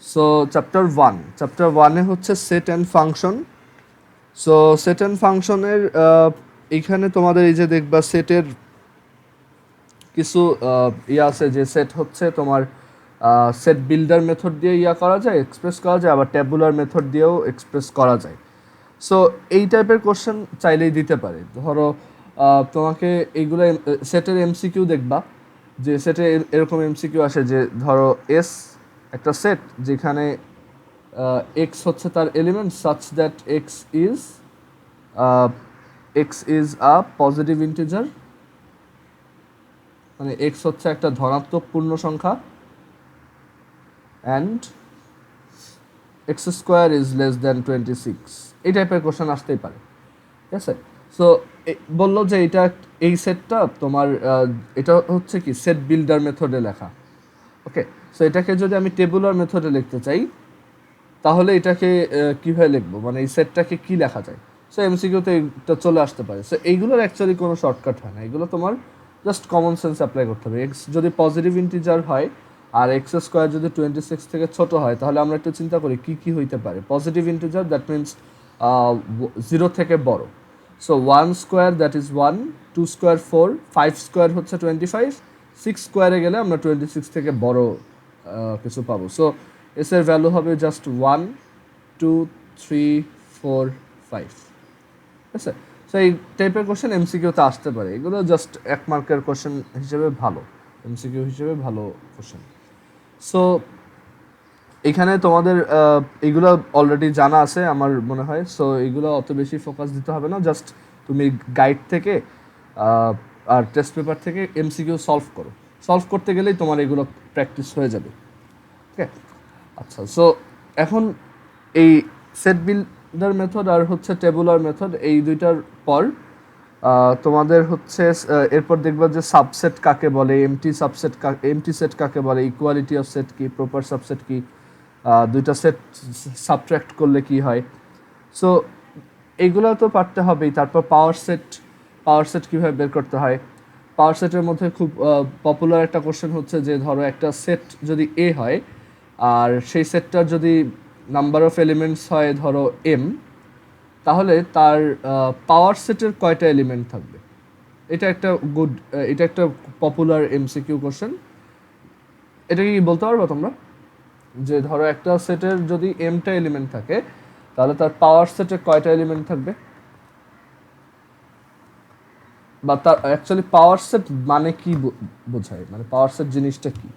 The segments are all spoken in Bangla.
সো চ্যাপ্টার ওয়ানে হচ্ছে set and function. So set and ফাংশনের এইখানে তোমাদের এই যে দেখবা সেটের কিছু আছে, যে সেট হচ্ছে তোমার সেট বিল্ডার মেথড দিয়ে করা যায়, এক্সপ্রেস করা যায়, আবার ট্যাবুলার মেথড দিয়েও এক্সপ্রেস করা যায়। সো এই টাইপের কোশ্চেন চাইলেই দিতে পারে। ধরো তোমাকে এইগুলো সেটের এমসিকিউ দেখবা, যে সেটে এরকম এমসিকিউ আসে যে ধরো এস একটা সেট যেখানে এক্স হচ্ছে তার element such that x is a positive integer, মানে এক্স হচ্ছে একটা ধনাত্মক পূর্ণ সংখ্যা, and x square is less than 26। এই টাইপের কোশ্চেন আসতেই পারে, ঠিক আছে। সো বললো যে এই সেটটা তোমার এটা হচ্ছে কি সেট বিল্ডার মেথডে লেখা। ওকে, সো এটাকে যদি আমি টেবুলার মেথডে লিখতে চাই তাহলে এটাকে কীভাবে লিখবো, মানে এই সেটটাকে কী লেখা যায়। সো এমসিকিউতে এটা চলে আসতে পারে। সো এইগুলোর অ্যাকচুয়ালি কোনো শর্টকাট হয় না, এগুলো তোমার জাস্ট কমন সেন্স অ্যাপ্লাই করতে হবে। এক্স যদি পজিটিভ ইন্টিজার হয় আর এক্স স্কোয়ার যদি 26 থেকে ছোট হয়, তাহলে আমরা একটু চিন্তা করি কী কী হইতে পারে। পজিটিভ ইন্টিজার দ্যাট মিনস 0 থেকে বড়। So 1 square that is 1, 2 square 4, 5 square হচ্ছে 25, 6 স্কোয়ারে গেলে আমরা 26 থেকে বড় কিছু পাবো। সো এস এর ভ্যালু হবে জাস্ট 1, 2, 3, 4, 5, ঠিক আছে। সো এই টাইপের কোশ্চেন এমসিকিউতে আসতে পারে। এগুলো জাস্ট 1 মার্কের কোশ্চেন হিসেবে ভালো, এমসিকিউ হিসেবে ভালো কোশ্চেন। সো এখানে তোমাদের এইগুলো অলরেডি জানা আছে আমার মনে হয়। সো এইগুলো অত বেশি ফোকাস দিতে হবে না, জাস্ট তুমি গাইড থেকে আর টেস্ট পেপার থেকে এমসিকিউ সলভ করতে গেলেই তোমার এগুলো প্র্যাকটিস হয়ে যাবে। ওকে, আচ্ছা। সো এখন এই সেট বিল্ডার মেথড আর হচ্ছে টেবুলার মেথড, এই দুইটার পর তোমাদের হচ্ছে এরপর দেখবা যে সাবসেট কাকে বলে, এমটি সেট কাকে বলে, ইকুয়ালিটি অফ সেট কি, প্রপার সাবসেট কি, দুইটা সেট সাবট্রাক্ট করলে কি হয়। সো এইগুলো তো পারতে হবেই। তারপর পাওয়ার সেট কীভাবে বের করতে হয়। পাওয়ার সেটের মধ্যে খুব পপুলার একটা কোশ্চেন হচ্ছে যে ধরো একটা সেট যদি এ হয় আর সেই সেটটার যদি নাম্বার অফ এলিমেন্টস হয় ধরো এম, তাহলে তার পাওয়ার সেটের কয়টা এলিমেন্ট থাকবে। এটা একটা পপুলার এমসিকিউ কোশ্চেন। এটা কি বলতে পারবো তোমরা, যে ধরো একটা সেটের যদি এমটা এলিমেন্ট থাকে তাহলে তার পাওয়ার সেটে কয়টা এলিমেন্ট থাকবে, বা তার অ্যাকচুয়ালি পাওয়ার সেট মানে কি বোঝায়, মানে পাওয়ার সেট জিনিসটা কি।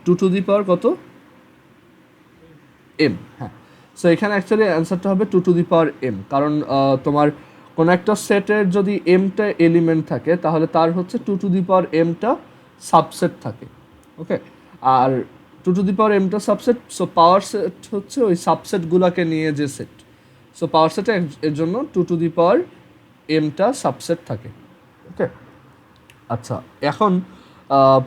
টু টু দি পাওয়ার কত, এম। হ্যাঁ, সো এখানে অ্যাকচুয়ালি অ্যান্সারটা হবে two to the power m, কারণ তোমার কোনো একটা সেটের যদি এমটা এলিমেন্ট থাকে তাহলে তার হচ্ছে টু টু দি পাওয়ার এমটা সাবসেট থাকে। ওকে, আর টু টু দি পাওয়ার এমটা সাবসেট, সো পাওয়ার সেট হচ্ছে ওই সাবসেটগুলোকে নিয়ে যে সেট। সো পাওয়ার সেটে এর জন্য টু টু দি পাওয়ার এমটা সাবসেট থাকে। ওকে, আচ্ছা। এখন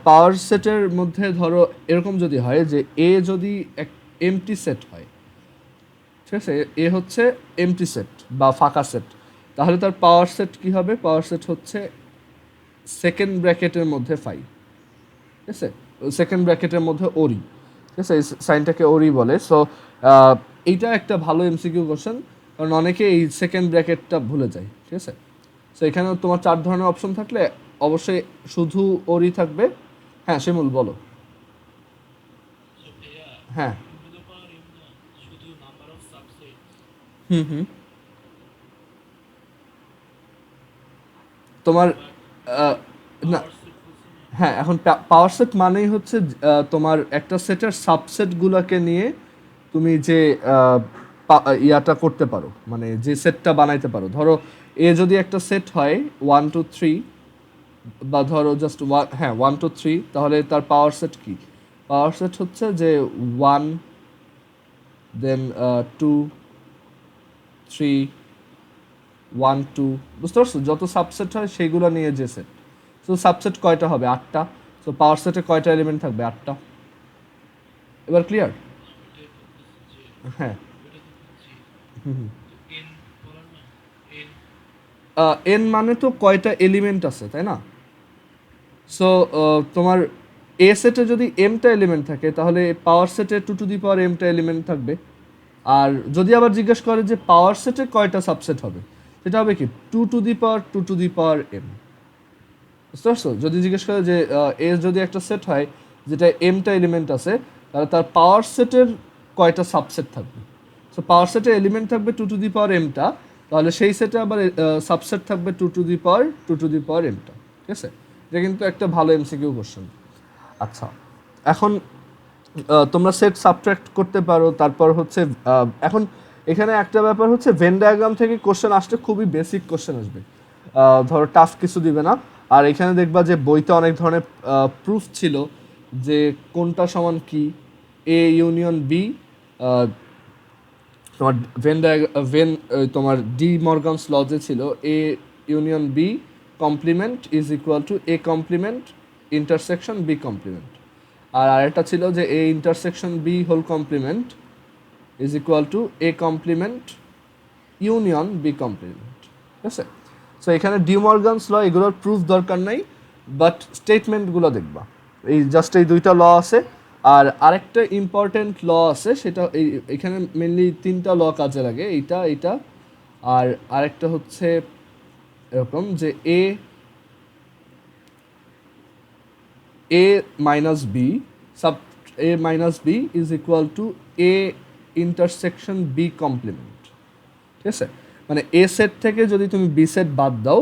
পাওয়ার সেটের মধ্যে ধরো এরকম যদি হয় যে এ যদি এক এমটি সেট হয়, ঠিক আছে, এ হচ্ছে এমটি সেট বা ফাঁকা সেট, তাহলে তার পাওয়ার সেট কি হবে। পাওয়ার সেট হচ্ছে সেকেন্ড ব্র্যাকেটের মধ্যে ফাই, ঠিক আছে, সেকেন্ড ব্র্যাকেটের মধ্যে ওরি, ঠিক আছে, এই সাইনটাকে ওরি বলে। সো এইটা একটা ভালো এমসিকিউ কোশ্চেন, কারণ অনেকে এই সেকেন্ড ব্র্যাকেটটা ভুলে যায়, ঠিক আছে। সো এখানে তোমার 4 ধরনের অপশন থাকলে অবশ্যই শুধু ওরি থাকবে। হ্যাঁ শিমুল বলো। হ্যাঁ, হুম হুম, তোমার না, হ্যাঁ, এখন পাওয়ার সেট মানেই হচ্ছে তোমার একটা সেটের সাবসেটগুলোকে নিয়ে তুমি যে ইয়াটা করতে পারো, মানে যে সেটটা বানাইতে পারো। ধরো এ যদি একটা সেট হয় 1 2 3, বা ধরো জাস্ট ওয়ান, হ্যাঁ 1 2 3, তাহলে তার পাওয়ার সেট কি। পাওয়ার সেট হচ্ছে যে 1, দেন 2 3, 1 2, বুঝতে পারছো, যত সাবসেট হয় সেইগুলো নিয়ে যে সেট। সো সাবসেট কয়টা হবে, 8টা। সো পাওয়ার সেটে কয়টা এলিমেন্ট থাকবে, 8টা। এবার ক্লিয়ার। হ্যাঁ, এন মানে তো কয়টা এলিমেন্ট আছে, তাই না? সো তোমার এ সেটে যদি এমটা এলিমেন্ট থাকে তাহলে পাওয়ার সেটে 2 টু দি পাওয়ার এমটা এলিমেন্ট থাকবে। আর যদি আবার জিজ্ঞেস করে যে পাওয়ার সেটে কয়টা সাবসেট হবে, সেটা হবে কি 2 টু দি পাওয়ার এম। বুঝতে পারছো? যদি জিজ্ঞেস করে যে এ যদি একটা সেট হয় যেটা এমটা এলিমেন্ট আছে, তাহলে তার পাওয়ার সেটের কয়টা সাবসেট থাকবে। সো পাওয়ার সেটের এলিমেন্ট থাকবে 2 টু দি পাওয়ার এমটা, তাহলে সেই সেটে আবার সাবসেট থাকবে 2 টু দি পাওয়ার এমটা। ঠিক আছে? এটা কিন্তু একটা ভালো এমসিকিউ কোশ্চেন। আচ্ছা, এখন তোমরা সেট সাবট্রাক্ট করতে পারো। তারপর হচ্ছে এখন এখানে একটা ব্যাপার হচ্ছে ভেন ডায়াগ্রাম থেকে কোশ্চেন আসতে খুবই বেসিক কোশ্চেন আসবে, ধরো টাফ কিছু দিবে না। আর এখানে দেখবা যে বইতে অনেক ধরনের প্রুফ ছিল যে কোনটা সমান কি, এ ইউনিয়ন বি, তোমার ভেন তোমার ডি মর্গানস লজে ছিল A union B complement is equal to A complement intersection B complement. আর আরেকটা ছিল যে A intersection B whole complement is equal to A complement union B complement. ঠিক আছে? সো এখানে ডিমর্গানস ল এগুলোর প্রুফ দরকার নাই, বাট স্টেটমেন্টগুলো দেখবা। এই জাস্ট এই দুইটা ল আছে। আর আরেকটা ইম্পর্টেন্ট ল আছে, সেটা এখানে মেনলি 3টা ল কাজে লাগে, এইটা আর আরেকটা হচ্ছে এরকম যে এ মাইনাস বি সাব A minus B is equal to A intersection B complement. ঠিক আছে? মানে এ সেট থেকে যদি তুমি বি সেট বাদ দাও,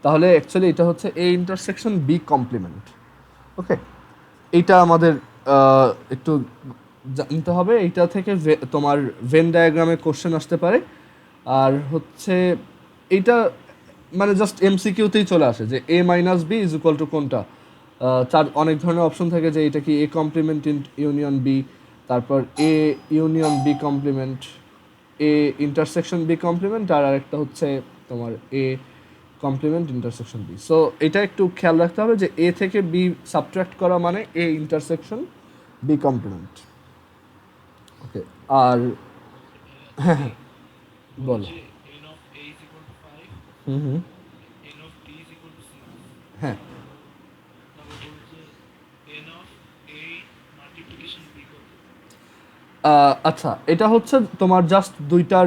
তাহলে অ্যাকচুয়ালি এটা হচ্ছে এ ইন্টারসেকশন বি কমপ্লিমেন্ট। ওকে, এইটা আমাদের একটু জানতে হবে। এইটা থেকে তোমার ভেন ডায়াগ্রামে কোশ্চেন আসতে পারে। আর হচ্ছে এইটা মানে জাস্ট এমসিকিউতেই চলে আসে যে A minus B is equal to কোনটা। চার অনেক ধরনের অপশন থাকে যে এটা কি এ কমপ্লিমেন্ট ইউনিয়ন বি, তারপর A union B complement, A intersection B complement, আর আরেকটা হচ্ছে তোমার A complement intersection B. So এটা একটু খেয়াল রাখতে হবে যে এ থেকে বি সাবট্রাক্ট করা মানে এ ইন্টারসেকশন বি কমপ্লিমেন্ট। ওকে, আর হ্যাঁ হ্যাঁ বলো। হুম হুম হ্যাঁ আচ্ছা, এটা হচ্ছে তোমার জাস্ট দুইটার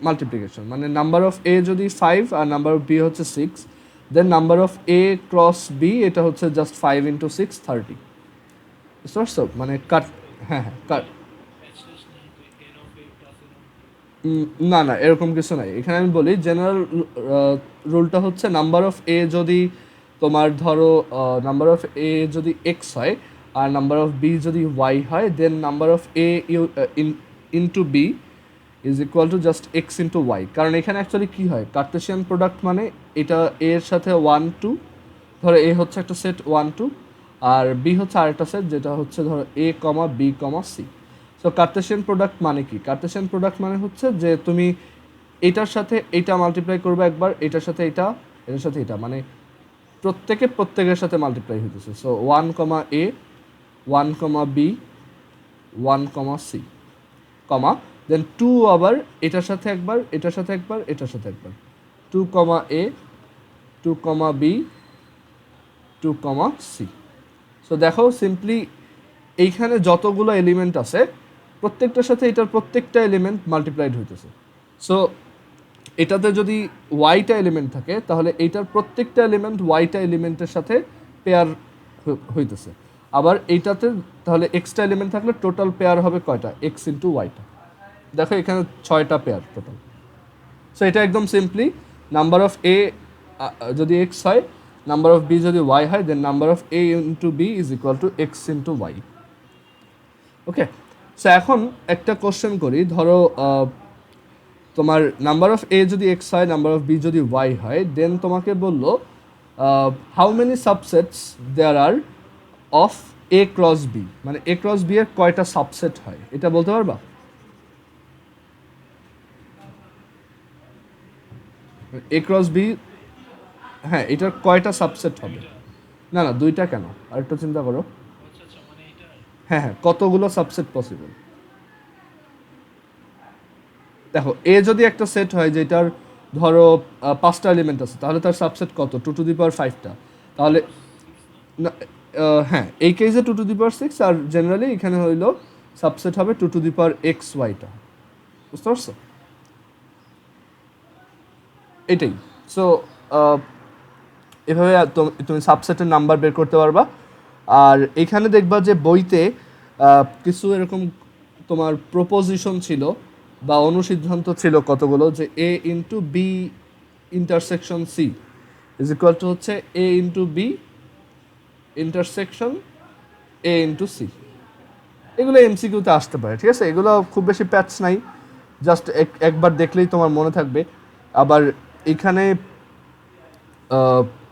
মাল্টিপ্লিকেশন, মানে নাম্বার অফ এ যদি 5 আর নাম্বার অফ বি হচ্ছে 6, then number of A cross B এটা হচ্ছে জাস্ট 5 × 6 30। বুঝতে পারছো? মানে কাট, হ্যাঁ হ্যাঁ কাট। না না, এরকম কিছু নাই। এখানে আমি বলি জেনারেল রুলটা হচ্ছে নাম্বার অফ এ যদি তোমার ধরো নাম্বার অফ এ যদি এক্স হয় আর নাম্বার অফ বি যদি ওয়াই হয়, then number of A into B is equal to just x into y. কারণ এখানে অ্যাকচুয়ালি কী হয়, কার্টেশিয়ান প্রোডাক্ট মানে এটা এর সাথে 1 2, ধরো এ হচ্ছে একটা সেট 1 2 আর বি হচ্ছে আরেকটা সেট যেটা হচ্ছে ধরো এ কমা B comma C. So Kardashian product মানে কি? কার্টেশিয়ান প্রোডাক্ট মানে হচ্ছে যে তুমি এটার সাথে এইটা মাল্টিপ্লাই করবে একবার, এটার সাথে এটা, এটার সাথে এটা, মানে প্রত্যেকের সাথে মাল্টিপ্লাই হইতেছে। সো 1 এ 1 বি 1 সি কমা দেন 2 আবার এটার সাথে একবার, এটার সাথে একবার, এটার সাথে একবার, 2 এ 2 বি 2 সি। সো দেখো সিম্পলি এইখানে যতগুলো এলিমেন্ট আছে প্রত্যেকটার সাথে এটার প্রত্যেকটা এলিমেন্ট মাল্টিপ্লাইড হইতেছে। সো এটাতে যদি ওয়াইটা এলিমেন্ট থাকে তাহলে এইটার প্রত্যেকটা এলিমেন্ট ওয়াইটা এলিমেন্টের সাথে পেয়ার হইতেছে। আবার এইটাতে তাহলে এক্সট্রা এলিমেন্ট থাকলে টোটাল পেয়ার হবে কয়টা? এক্স ইন্টু ওয়াইটা। দেখো এখানে 6টা পেয়ার টোটাল। সো এটা একদম সিম্পলি নাম্বার অফ এ যদি এক্স হয়, নাম্বার অফ বি যদি ওয়াই হয়, then number of A into B is equal to x into y. Okay, so এখন একটা কোশ্চেন করি। ধরো তোমার নাম্বার অফ এ যদি এক্স হয়, নাম্বার অফ বি যদি ওয়াই হয়, দেন তোমাকে বললো how many subsets there are of A cross B, মানে এ ক্রস বি এর কয়টা সাবসেট হয় এটা বলতে পারবা? এ ক্রস বি, হ্যাঁ, এটার কয়টা সাবসেট হবে? না না, দুইটা কেন, আরেকটু চিন্তা করো। হ্যাঁ হ্যাঁ, কতগুলো সাবসেট পসিবল? দেখো এ যদি একটা সেট হয় যেটার ধরো 5টা এলিমেন্ট আছে, তাহলে তার সাবসেট কত? 2^5টা। তাহলে হ্যাঁ, এই কেসে 2^6, আর জেনারেলি এখানে হইলো সাবসেট হবে 2^xyটা। বুঝতে পারছো? এটাই। সো এভাবে তুমি সাবসেটের নাম্বার বের করতে পারবা। আর এখানে দেখবা যে বইতে কিছু এরকম তোমার প্রপোজিশন ছিল বা অনুসিদ্ধান্ত ছিল কতগুলো, যে a into B intersection C is equal to হচ্ছে a into B intersection a into C. এগুলো এমসিকিউতে আসতে পারে, ঠিক আছে? এগুলো খুব বেশি প্যাচ নাই, জাস্ট একবার দেখলেই তোমার মনে থাকবে। আবার এখানে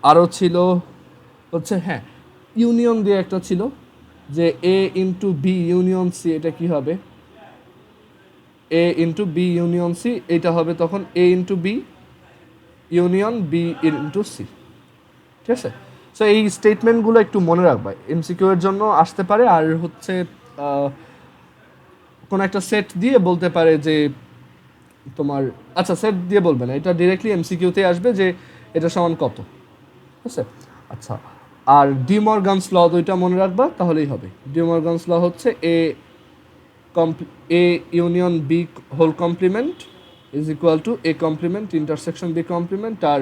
আরও ছিল হচ্ছে, হ্যাঁ, ইউনিয়ন দিয়ে একটা ছিল যে A into B union C, এটা কি হবে? A into B union C, এটা হবে তখন A into B union B into C. ঠিক আছে? সো এই স্টেটমেন্টগুলো একটু মনে রাখবা, এমসিকিউ এর জন্য আসতে পারে। আর হচ্ছে কোনো একটা সেট দিয়ে বলতে পারে যে তোমার, আচ্ছা সেট দিয়ে বলবে না, এটা ডিরেক্টলি এমসিকিউতে আসবে যে এটা সমান কত। ঠিক আছে? আচ্ছা, আর ডি মর্গানস ল দুইটা মনে রাখবা, তাহলেই হবে। ডি মর্গানস ল হচ্ছে A union B whole complement is equal to A complement intersection B complement, আর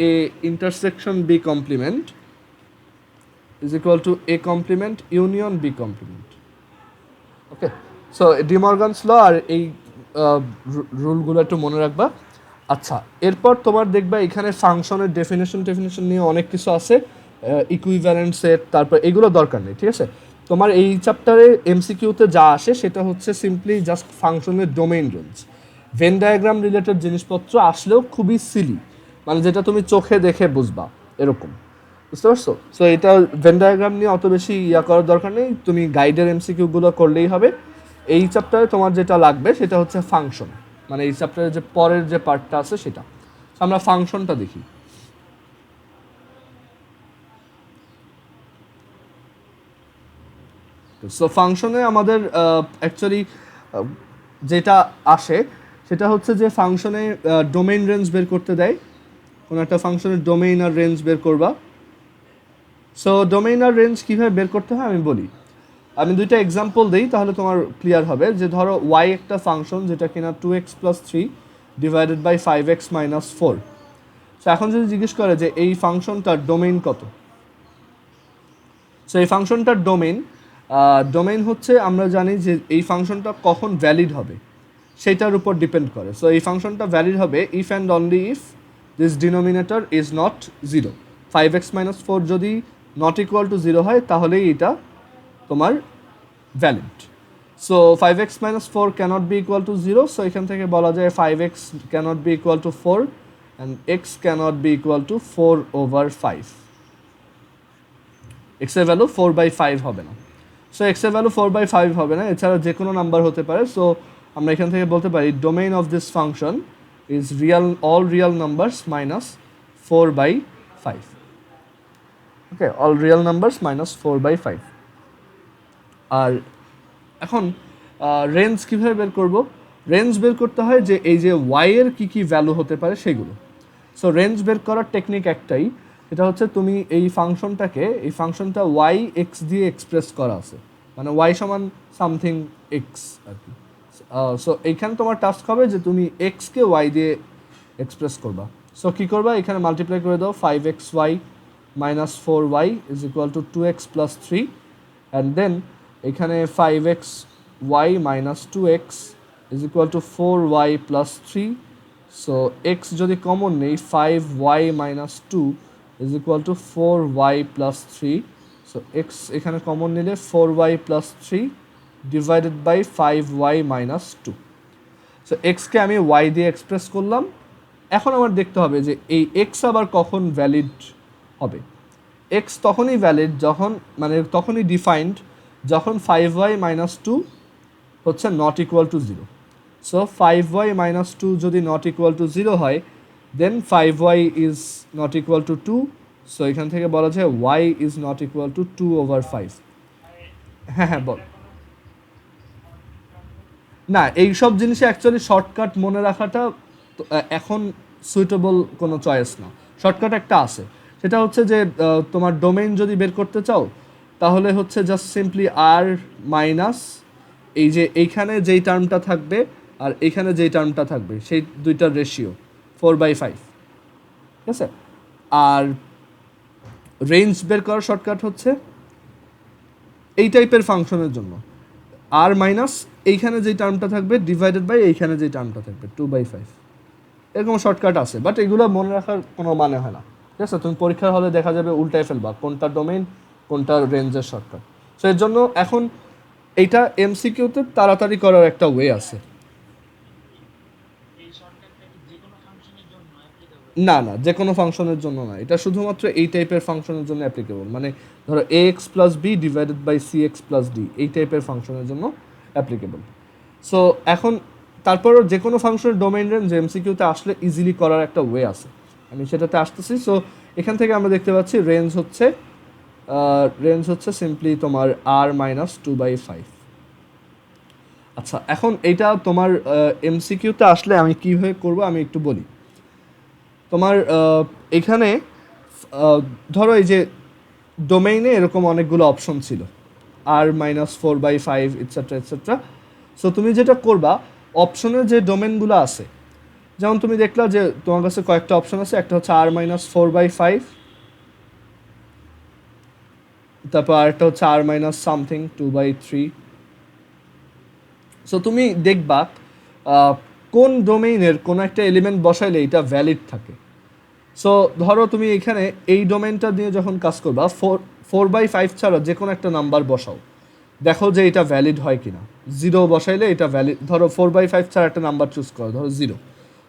A intersection B complement is equal to A complement union B complement. Okay, so De Morgan's law আর এই রুলগুলো একটু মনে রাখবা। আচ্ছা, এরপর তোমার দেখবা এখানে ফাংশনের ডেফিনেশন নিয়ে অনেক কিছু আছে, ইকুইভ্যালেন্ট সেট, তারপর এগুলো দরকার নেই। ঠিক আছে? তোমার এই চ্যাপ্টারে এমসিকিউতে যা আসে সেটা হচ্ছে সিম্পলি জাস্ট ফাংশনের domain range. Venn diagram related জিনিসপত্র আসলেও খুবই সিলি, মানে যেটা তুমি চোখে দেখে বুঝবা এরকম। বুঝতে পারছো? সো এটা ভেন ডায়াগ্রাম নিয়ে অত বেশি করার দরকার নেই, তুমি গাইডের এমসিকিউগুলো করলেই হবে। এই চ্যাপ্টারে তোমার যেটা লাগবে সেটা হচ্ছে ফাংশন, মানে এই চ্যাপ্টারের যে পরের যে পার্টটা আছে সেটা। আমরা ফাংশনটা দেখি। সো ফাংশনে আমাদের অ্যাকচুয়ালি যেটা আসে সেটা হচ্ছে যে ফাংশনে ডোমেইন রেঞ্জ বের করতে দেয়। কোনো একটা ফাংশনের ডোমেইন আর রেঞ্জ বের করবা। সো ডোমেইন আর রেঞ্জ কীভাবে বের করতে হয় আমি বলি। আমি দুইটা এক্সাম্পল দিই, তাহলে তোমার ক্লিয়ার হবে। যে ধরো ওয়াই একটা ফাংশন যেটা কিনা 2x + 3 divided by 5x - 4। So এখন যদি জিজ্ঞেস করে যে এই ফাংশনটার ডোমেইন কত, সো এই ফাংশনটার ডোমেইন হচ্ছে, আমরা জানি যে এই ফাংশনটা কখন ভ্যালিড হবে সেটার উপর ডিপেন্ড করে। সো এই ফাংশনটা ভ্যালিড হবে if and only if this denominator is not 0। 5x - 4 যদি নট ইকুয়াল টু 0 হয় তাহলেই এটা তোমার valid. So 5x - 4 can't be equal to 0, so এখান থেকে বলা যায় 5x can't be equal to 4 and x can't be equal to 4/5। x এর ভ্যালু 4/5 হবে না। সো x এর ভ্যালু 4/5 হবে না, এছাড়া যে কোনো নাম্বার হতে পারে। সো আমরা এখান থেকে বলতে পারি domain of this function is all real numbers minus 4/5। Okay, all real numbers minus 4/5। আর এখন রেঞ্জ কীভাবে বের করব? রেঞ্জ বের করতে হয় যে এই যে ওয়াই এর কী কী ভ্যালু হতে পারে সেগুলো। সো রেঞ্জ বের করার টেকনিক একটাই, এটা হচ্ছে তুমি এই ফাংশনটা ওয়াই এক্স দিয়ে এক্সপ্রেস করা আছে, মানে ওয়াই সমান সামথিং এক্স আর কি। সো এইখানে তোমার টাস্ক হবে যে তুমি এক্সকে ওয়াই দিয়ে এক্সপ্রেস করবা। সো কী করবা, এখানে মাল্টিপ্লাই করে দাও 5xy - 4y is equal to 2x + 3, and then এখানে 5xy - 2x is equal to 4y + 3। So x যদি কমন নেই, 5y - 2 is equal to 4y + 3। So x এখানে কমন নিলে 4y + 3 divided by 5y - 2। So এক্সকে আমি y দিয়ে এক্সপ্রেস করলাম। এখন আমার দেখতে হবে যে এই x আবার কখন ভ্যালিড হবে। x তখনই ভ্যালিড যখন, মানে তখনই ডিফাইন্ড যখন 5y - 2 হচ্ছে not equal to 0। So 5y - 2 যদি নট ইকুয়াল টু 0 হয়, দেন 5y is not equal to 2। So এখান থেকে বলা যায় y is not equal to 2/5। হ্যাঁ হ্যাঁ, বল। না, এইসব জিনিসে অ্যাকচুয়ালি শর্টকাট মনে রাখাটা এখন সুইটেবল কোনো চয়েস না। শর্টকাট একটা আছে, সেটা হচ্ছে যে তোমার ডোমেইন যদি বের করতে চাও তাহলে হচ্ছে জাস্ট সিম্পলি আর মাইনাস এই যে এইখানে যেই টার্মটা থাকবে আর এইখানে যেই টার্মটা থাকবে সেই দুইটার রেশিও 4/5, ঠিক আছে। আর রেঞ্জ বের করার শর্টকাট হচ্ছে এই টাইপের ফাংশনের জন্য আর মাইনাস এইখানে যেই টার্মটা থাকবে ডিভাইডেড বাই এইখানে যেই টার্মটা থাকবে 2/5, এরকম শর্টকাট আছে, বাট এগুলো মনে রাখার কোনো মানে হয় না, ঠিক আছে। তুমি পরীক্ষার হলে দেখা যাবে উল্টায় ফেলবা কোনটা ডোমেইন কোনটা রেঞ্জের শর্টকাট। সো এর জন্য এখন এইটা এমসিকিউতে তাড়াতাড়ি করার একটা ওয়ে আছে। না না, যে কোনো ফাংশনের জন্য না, এটা শুধুমাত্র এই টাইপের ফাংশনের জন্য অ্যাপ্লিকেবল। মানে ধরো A x plus B divided by C x plus D এই টাইপের ফাংশনের জন্য অ্যাপ্লিকেবল। সো এখন তারপরও যে কোনো ফাংশনের ডোমেইন রেঞ্জ এমসিকিউতে আসলে ইজিলি করার একটা ওয়ে আছে, আমি সেটাতে আসতেছি। সো এখান থেকে আমরা দেখতে পাচ্ছি রেঞ্জ হচ্ছে সিম্পলি তোমার আর মাইনাস 2/5। আচ্ছা, এখন এইটা তোমার এমসিকিউতে আসলে আমি কীভাবে করবো আমি একটু বলি। তোমার এখানে ধরো এই যে ডোমেইনে এরকম অনেকগুলো অপশন ছিল, আর -4/5 এটসেট্রা এটসেট্রা। সো তুমি যেটা করবা, অপশনের যে ডোমেনগুলো আছে, যেমন তুমি দেখলা যে তোমার কাছে কয়েকটা অপশন আছে, একটা হচ্ছে r-4/5, তারপর আরেকটা হচ্ছে r-something 2/3। সো তুমি দেখবা কোন ডোমেইনের কোনো একটা এলিমেন্ট বসাইলে এটা ভ্যালিড থাকে। সো ধরো তুমি এখানে এই ডোমেনটা দিয়ে যখন কাজ করবা 4/5 ছাড়া যে কোনো একটা নাম্বার বসাও, দেখো যে এটা ভ্যালিড হয় কিনা। 0 বসাইলে এটা ভ্যালিড, ধরো 4/5 ছাড়া একটা নাম্বার চুজ করো, ধরো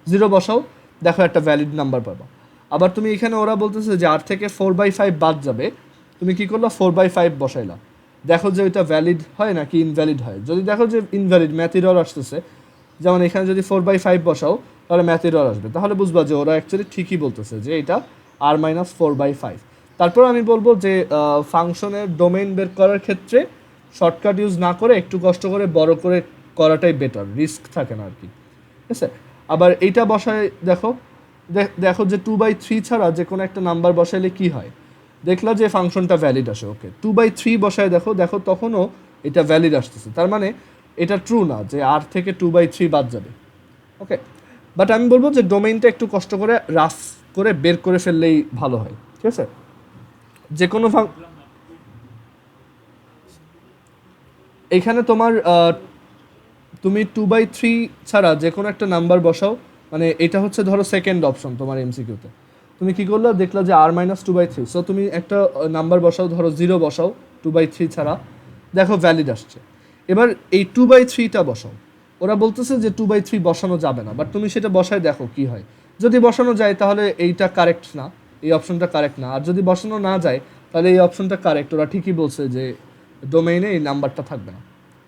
0 বসাও, দেখো একটা ভ্যালিড নাম্বার পাবা। আবার তুমি এখানে ওরা বলতেছে যে আর থেকে 4/5 বাদ যাবে, তুমি কি করলা 4/5 বসাইলা, দেখো যে ওইটা ভ্যালিড হয় নাকি ইনভ্যালিড হয়। যদি দেখো যে ইনভ্যালিড, ম্যাথ এরর আসতেছে, যেমন এখানে যদি 4/5 বসাও তাহলে ম্যাথ এরর আসবে, তাহলে বুঝবা যে ওরা অ্যাকচুয়ালি ঠিকই বলতেছে যে এটা r-4/5। তারপর আমি বলবো যে ফাংশনের ডোমেইন বের করার ক্ষেত্রে শর্টকাট ইউজ না করে একটু কষ্ট করে বড় করে করাটাই বেটার, রিস্ক থাকে না আর কি, ঠিক আছে। আবার এইটা বসায় দেখো, দেখো যে 2/3 ছাড়া যে কোনো একটা নাম্বার বসাইলে কি হয়, দেখলা যে ফাংশনটা ভ্যালিড আসে। ওকে, 2/3 বসায় দেখো তখনও এটা ভ্যালিড আসতেছে, তার মানে এটা ট্রু না যে আর থেকে 2/3 বাদ যাবে। ওকে, বাট আমি বলবো যে ডোমেইনটা একটু কষ্ট করে রাফ করে বের করে ফেললেই ভালো হয়, ঠিক আছে। যে কোনো এখানে তোমার তুমি 2/3 ছাড়া যে কোনো একটা নাম্বার বসাও, মানে এটা হচ্ছে ধরো সেকেন্ড অপশন তোমার এমসিকিউতে। তুমি কি করলে দেখলা যে r-2/3, সো তুমি একটা নাম্বার বসাও, ধরো 0 বসাও 2/3 ছাড়া, দেখো ভ্যালিড আসছে। এবার এই 2/3টা বসাও, ওরা বলতেছে যে 2/3 বসানো যাবে না, বাট তুমি সেটা বসায় দেখো কি হয়। যদি বসানো যায় তাহলে এইটা কারেক্ট না, এই অপশনটা কারেক্ট না। আর যদি বসানো না যায় তাহলে এই অপশনটা কারেক্ট, ওরা ঠিকই বলছে যে ডোমেইনে এই নাম্বারটা থাকবে না,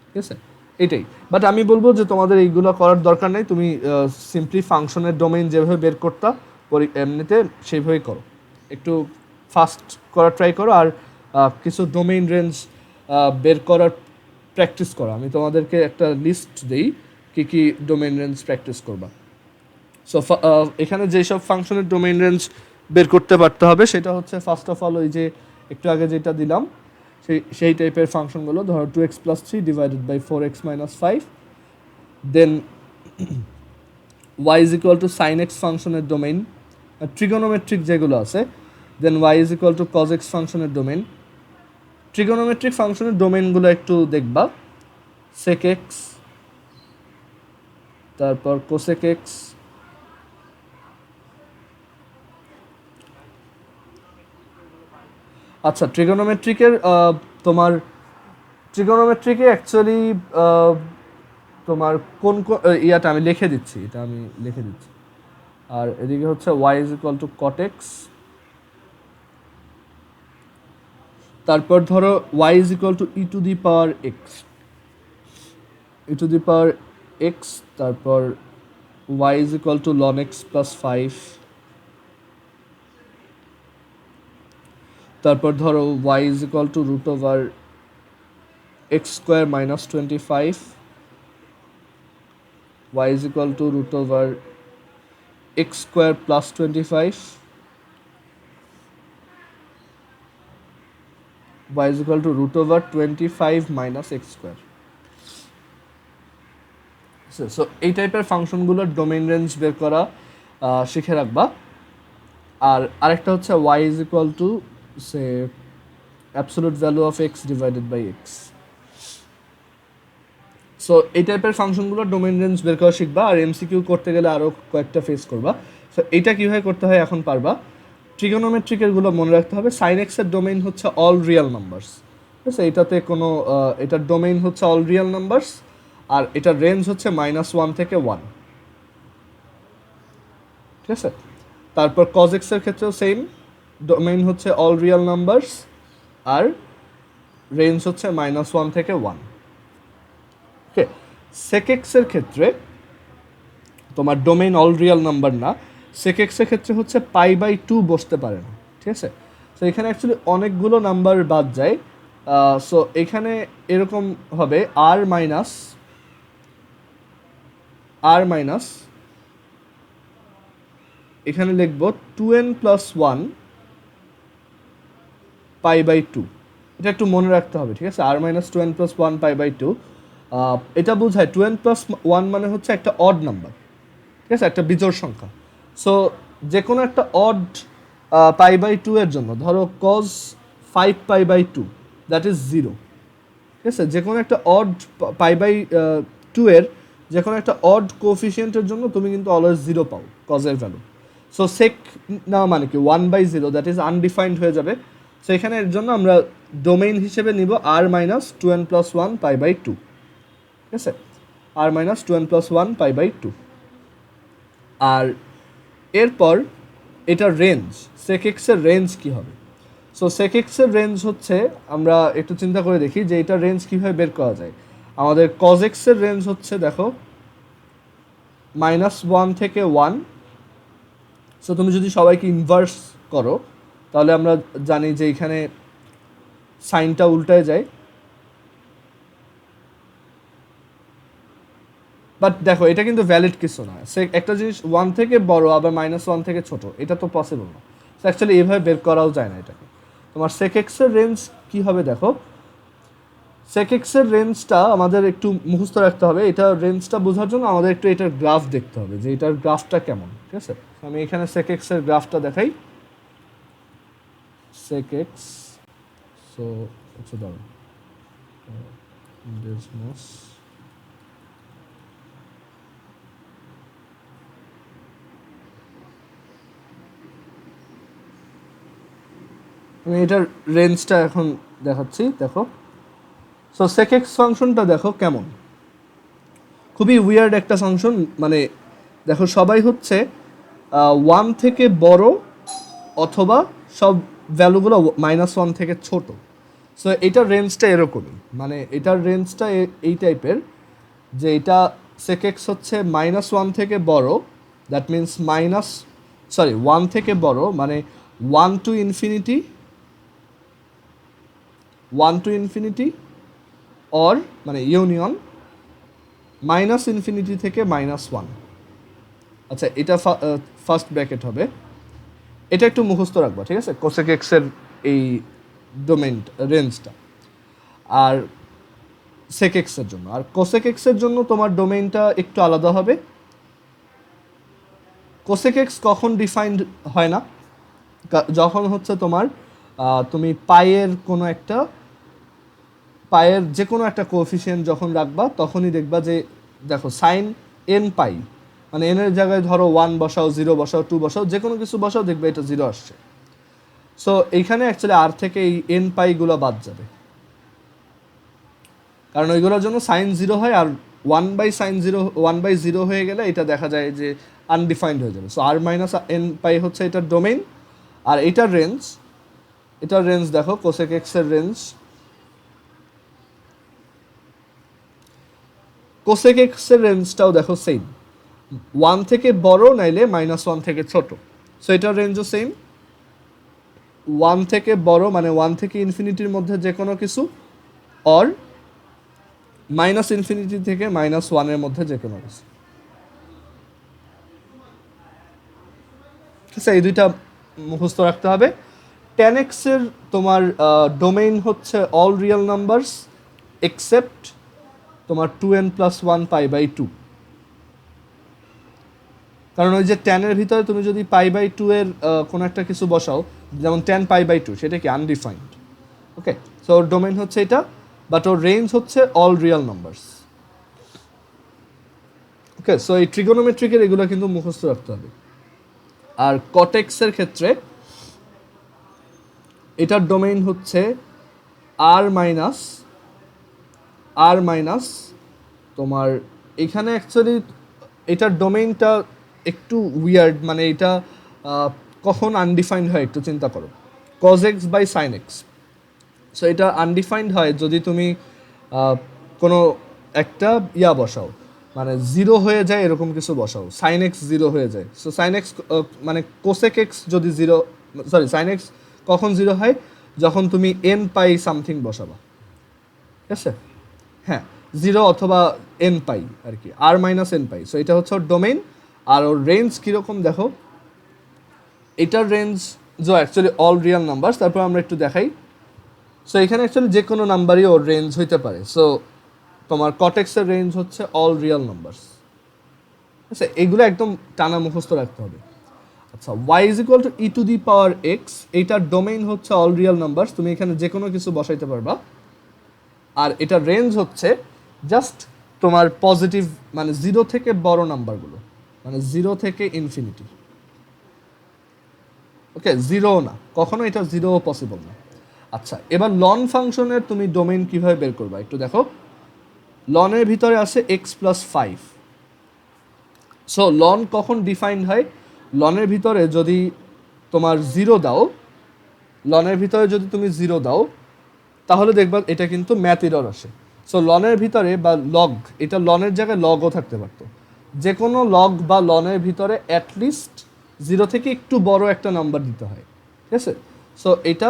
ঠিক আছে। এটাই, বাট আমি বলবো যে তোমাদের এইগুলো করার দরকার নেই, তুমি সিম্পলি ফাংশনের ডোমেইন যেভাবে বের করতা এমনিতে সেইভাবেই করো, একটু ফাস্ট করার ট্রাই করো। আর কিছু ডোমেইন রেঞ্জ বের করার প্র্যাকটিস করো, আমি তোমাদেরকে একটা লিস্ট দিই কী কী ডোমেইন রেঞ্জ প্র্যাকটিস করবা। সো এখানে যেসব ফাংশনের ডোমেইন রেঞ্জ বের করতে পারতে হবে সেটা হচ্ছে ফার্স্ট অফ অল ওই যে একটু আগে যেটা দিলাম সেই টাইপের ফাংশনগুলো, ধরো 2x + 3 divided by 4x - 5, then y = sin x ফাংশনের ডোমেইন, ট্রিগোনোমেট্রিক যেগুলো আছে, দেন y = cos x ফাংশনের ডোমেইন। ট্রিগোনোমেট্রিক ফাংশনের ডোমেইনগুলো একটু দেখবা, sec x, তারপর cosec x, আচ্ছা ট্রিগোনোমেট্রিকের তোমার ট্রিগোনোমেট্রিকে অ্যাকচুয়ালি তোমার কোন ইয়াটা আমি লিখে দিচ্ছি, এটা আমি লিখে দিচ্ছি। আর এদিকে হচ্ছে y = cot x, তারপর ধরো y = e⁻x, তারপর y = ln x + 5, তারপর ধরো y = √x² - 25, y = x square plus 25 y is equal to root over 25 minus x square. So এই টাইপের ফাংশনগুলোর ডোমেইন রেঞ্জ বের করা শিখে রাখবা। আর আরেকটা হচ্ছে y is equal to say absolute value of x divided by x. So এই টাইপের ফাংশনগুলোর ডোমেইন রেঞ্জ বের করা শিখবা। আর এমসিকিউ করতে গেলে আরও কয়েকটা ফেস করবা। সো এইটা কীভাবে করতে হয় এখন পারবা। ট্রিগোনোমেট্রিকেরগুলো মনে রাখতে হবে। সাইন এক্সের ডোমেইন হচ্ছে অল রিয়েল নাম্বারস, ঠিক আছে? এটাতে কোনো এটার ডোমেইন হচ্ছে অল রিয়েল নাম্বারস, আর এটার রেঞ্জ হচ্ছে -1 থেকে 1, ঠিক আছে? তারপর কজ এক্সের ক্ষেত্রেও সেম, ডোমেইন হচ্ছে অল রিয়েল নাম্বারস আর রেঞ্জ হচ্ছে -1 থেকে 1। ওকে, সেক এক্সের ক্ষেত্রে তোমার ডোমেইন অল রিয়েল নাম্বার না, সেক এক্সের ক্ষেত্রে হচ্ছে π/2 বসতে পারে না, ঠিক আছে? সো এখানে অ্যাকচুয়ালি অনেকগুলো নাম্বার বাদ যায়। সো এখানে এরকম হবে আর মাইনাস এখানে লিখব 2n + 1 π/2। এটা একটু মনে রাখতে হবে, ঠিক আছে? r - 2n + 1 π/2 এটা বোঝায় 2n + 1 মানে হচ্ছে একটা অড নাম্বার, ঠিক আছে? একটা বিজোড় সংখ্যা। সো যে কোনো একটা অড π/2 এর জন্য, ধরো cos 5 π/2 দ্যাট ইজ 0, ঠিক আছে? যে কোনো একটা অড π/2 এর যে কোনো একটা অড কোফিশিয়েন্টের জন্য তুমি কিন্তু অলওয়েজ 0 পাও কজের ভ্যালু। সো সেক না মানে কি 1/0 দ্যাট ইজ আনডিফাইন্ড হয়ে যাবে। সো এখানে এর জন্য আমরা ডোমেইন হিসেবে নিব r - 2n + 1 π/2, ঠিক আছে? r - 2n + 1 π/2। আর এরপর এটার রেঞ্জ, সেক এক্সের রেঞ্জ কী হবে? সো সেক এক্সের রেঞ্জ হচ্ছে, আমরা একটু চিন্তা করে দেখি যে এটার রেঞ্জ কীভাবে বের করা যায়। আমাদের কজ এক্সের রেঞ্জ হচ্ছে দেখো -1 থেকে 1। সো তুমি যদি সবাইকে ইনভার্স করো তাহলে আমরা জানি যে এখানে সাইনটা উল্টায় যায়। বাট দেখো এটা কিন্তু ভ্যালিড কিছু না। সে একটা জিনিস 1 থেকে বড় আবার -1 থেকে ছোট, এটা তো পসিবল না। সো অ্যাকচুয়ালি এইভাবে বের করাও যায় না এটাকে। তোমার সেক এক্সের রেঞ্জ কী হবে দেখো, সেক এক্সের রেঞ্জটা আমাদের একটু মুখস্থ রাখতে হবে। এটা রেঞ্জটা বোঝার জন্য আমাদের একটু এটার গ্রাফ দেখতে হবে যে এটার গ্রাফটা কেমন, ঠিক আছে? আমি এখানে সেক এক্সের গ্রাফটা দেখাই। সেক এক্স, সো আচ্ছা দাঁড়ো, বিজনেস আমি এটার রেঞ্জটা এখন দেখাচ্ছি, দেখো। সো সেক এক্স ফাংশনটা দেখো কেমন, খুবই উইয়ার্ড একটা ফাংশন। মানে দেখো সবাই হচ্ছে 1 থেকে বড় অথবা সব ভ্যালুগুলো -1 থেকে ছোট। সো এটার রেঞ্জটা এরকমই, মানে এটার রেঞ্জটা এই টাইপের যে এটা সেক এক্স হচ্ছে -1 থেকে বড়, দ্যাট মিন্স 1 থেকে বড় মানে 1 to infinity অর মানে ইউনিয়ন -∞ থেকে -1। আচ্ছা, এটা ফার্স্ট ব্র্যাকেট হবে। এটা একটু মুখস্থ রাখবা, ঠিক আছে? কোসেক এক্সের এই ডোমেইন রেঞ্জটা। আর সেক এক্সের জন্য, আর কোসেক এক্সের জন্য তোমার ডোমেইনটা একটু আলাদা হবে। কোসেক এক্স কখন ডিফাইন্ড হয় না? যখন হচ্ছে তোমার তুমি পায়ের যে কোনো একটা কোএফিসিয়েন্ট যখন রাখবা তখনই দেখবা যে দেখো সাইন n পাই, মানে এনের জায়গায় ধরো 1 বসাও, 0 বসাও, 2 বসাও, যে কোনো কিছু বসাও, দেখবে এটা 0 আসছে। সো এইখানে অ্যাকচুয়ালি আর থেকে এই n পাইগুলো বাদ যাবে, কারণ ওইগুলোর জন্য সাইন 0 হয়, আর 1/0 হয়ে গেলে এটা দেখা যায় যে আনডিফাইন্ড হয়ে যাবে। সো r - n পাই হচ্ছে এটার ডোমেইন। আর এটার রেঞ্জ দেখো, কোসেক এক্সের রেঞ্জ, কোসেক এক্সের রেঞ্জটাও দেখো সেম, 1 থেকে বড় নাইলে -1 থেকে ছোট। সো এটার রেঞ্জও সেম, 1 থেকে বড় মানে 1 থেকে ইনফিনিটির মধ্যে যে কোনো কিছু, অর -∞ থেকে -1 এর মধ্যে যে কোনো কিছু। ঠিক আছে, এই দুইটা মুখস্থ রাখতে হবে। 10x এর তোমার ডোমেইন হচ্ছে অল রিয়েল নাম্বারস এক্সেপ্ট তোমার 2n + 1 π/2, কারণ ওই যে 10 এর ভিতরে তুমি যদি π/2 এর কোনো একটা কিছু বসাও, যেমন 10 π/2, সেটা কি আনডিফাইন্ড। ওকে, সো ওর ডোমেইন হচ্ছে এটা, বাট ওর রেঞ্জ হচ্ছে অল রিয়েল নাম্বারস। ওকে, সো এই ট্রিগোনোমেট্রিকের এগুলো কিন্তু মুখস্থ রাখতে হবে। আর কটেক্সের ক্ষেত্রে এটার ডোমেইন হচ্ছে আর মাইনাস তোমার এখানে অ্যাকচুয়ালি এটার ডোমেইনটা একটু উইয়ার্ড, মানে এটা কখন আনডিফাইন্ড হয় একটু চিন্তা করো, cos x by sin x। So এটা আনডিফাইন্ড হয় যদি তুমি কোনো একটা বসাও, মানে 0 হয়ে যায় এরকম কিছু বসাও, sin x 0 হয়ে যায়। সো sin x মানে cosec x যদি 0, সরি sin x কখন 0 হয়, যখন তুমি n পাই সামথিং বসাবা। ঠিক আছে, হ্যাঁ 0 অথবা n পাই আর কি, r মাইনাস n পাই। সো এটা হচ্ছে ওর ডোমেইন। আর ওর রেঞ্জ কীরকম দেখো, এটার রেঞ্জ যে অ্যাকচুয়ালি অল রিয়েল নাম্বার, তারপর আমরা একটু দেখাই। সো এখানে অ্যাকচুয়ালি যে কোনো নাম্বারই ওর রেঞ্জ হইতে পারে। সো তোমার কটেক্সের রেঞ্জ হচ্ছে অল রিয়েল নাম্বারস। ঠিক আছে, এগুলো একদম টানা মুখস্থ রাখতে হবে। আচ্ছা, y = e⁻x, এইটার ডোমেইন হচ্ছে অল রিয়েল নাম্বারস, তুমি এখানে যে কোনো কিছু বসাইতে পারবা। আর এটার রেঞ্জ হচ্ছে জাস্ট তোমার পজিটিভ, মানে 0 থেকে বড় নাম্বারগুলো, মানে 0 থেকে ইনফিনিটি। ওকে, 0 না, কখনো এটা 0 পসিবল না। আচ্ছা, এবার লন ফাংশনের তুমি ডোমেইন কিভাবে বের করবা একটু দেখো। লনের ভিতরে আছে x + 5। সো লন কখন ডিফাইন্ড হয়, লনের ভিতরে যদি তোমার 0 দাও, লনের ভিতরে যদি তুমি 0 দাও, তাহলে দেখবা এটা কিন্তু ম্যাথ এরর আসে। সো লনের ভিতরে বা লগ, এটা লনের জায়গায় লগও থাকতে পারতো, যে কোনো লগ বা লনের ভিতরে অ্যাটলিস্ট 0 থেকে একটু বড় একটা নাম্বার দিতে হয়। ঠিক আছে, সো এটা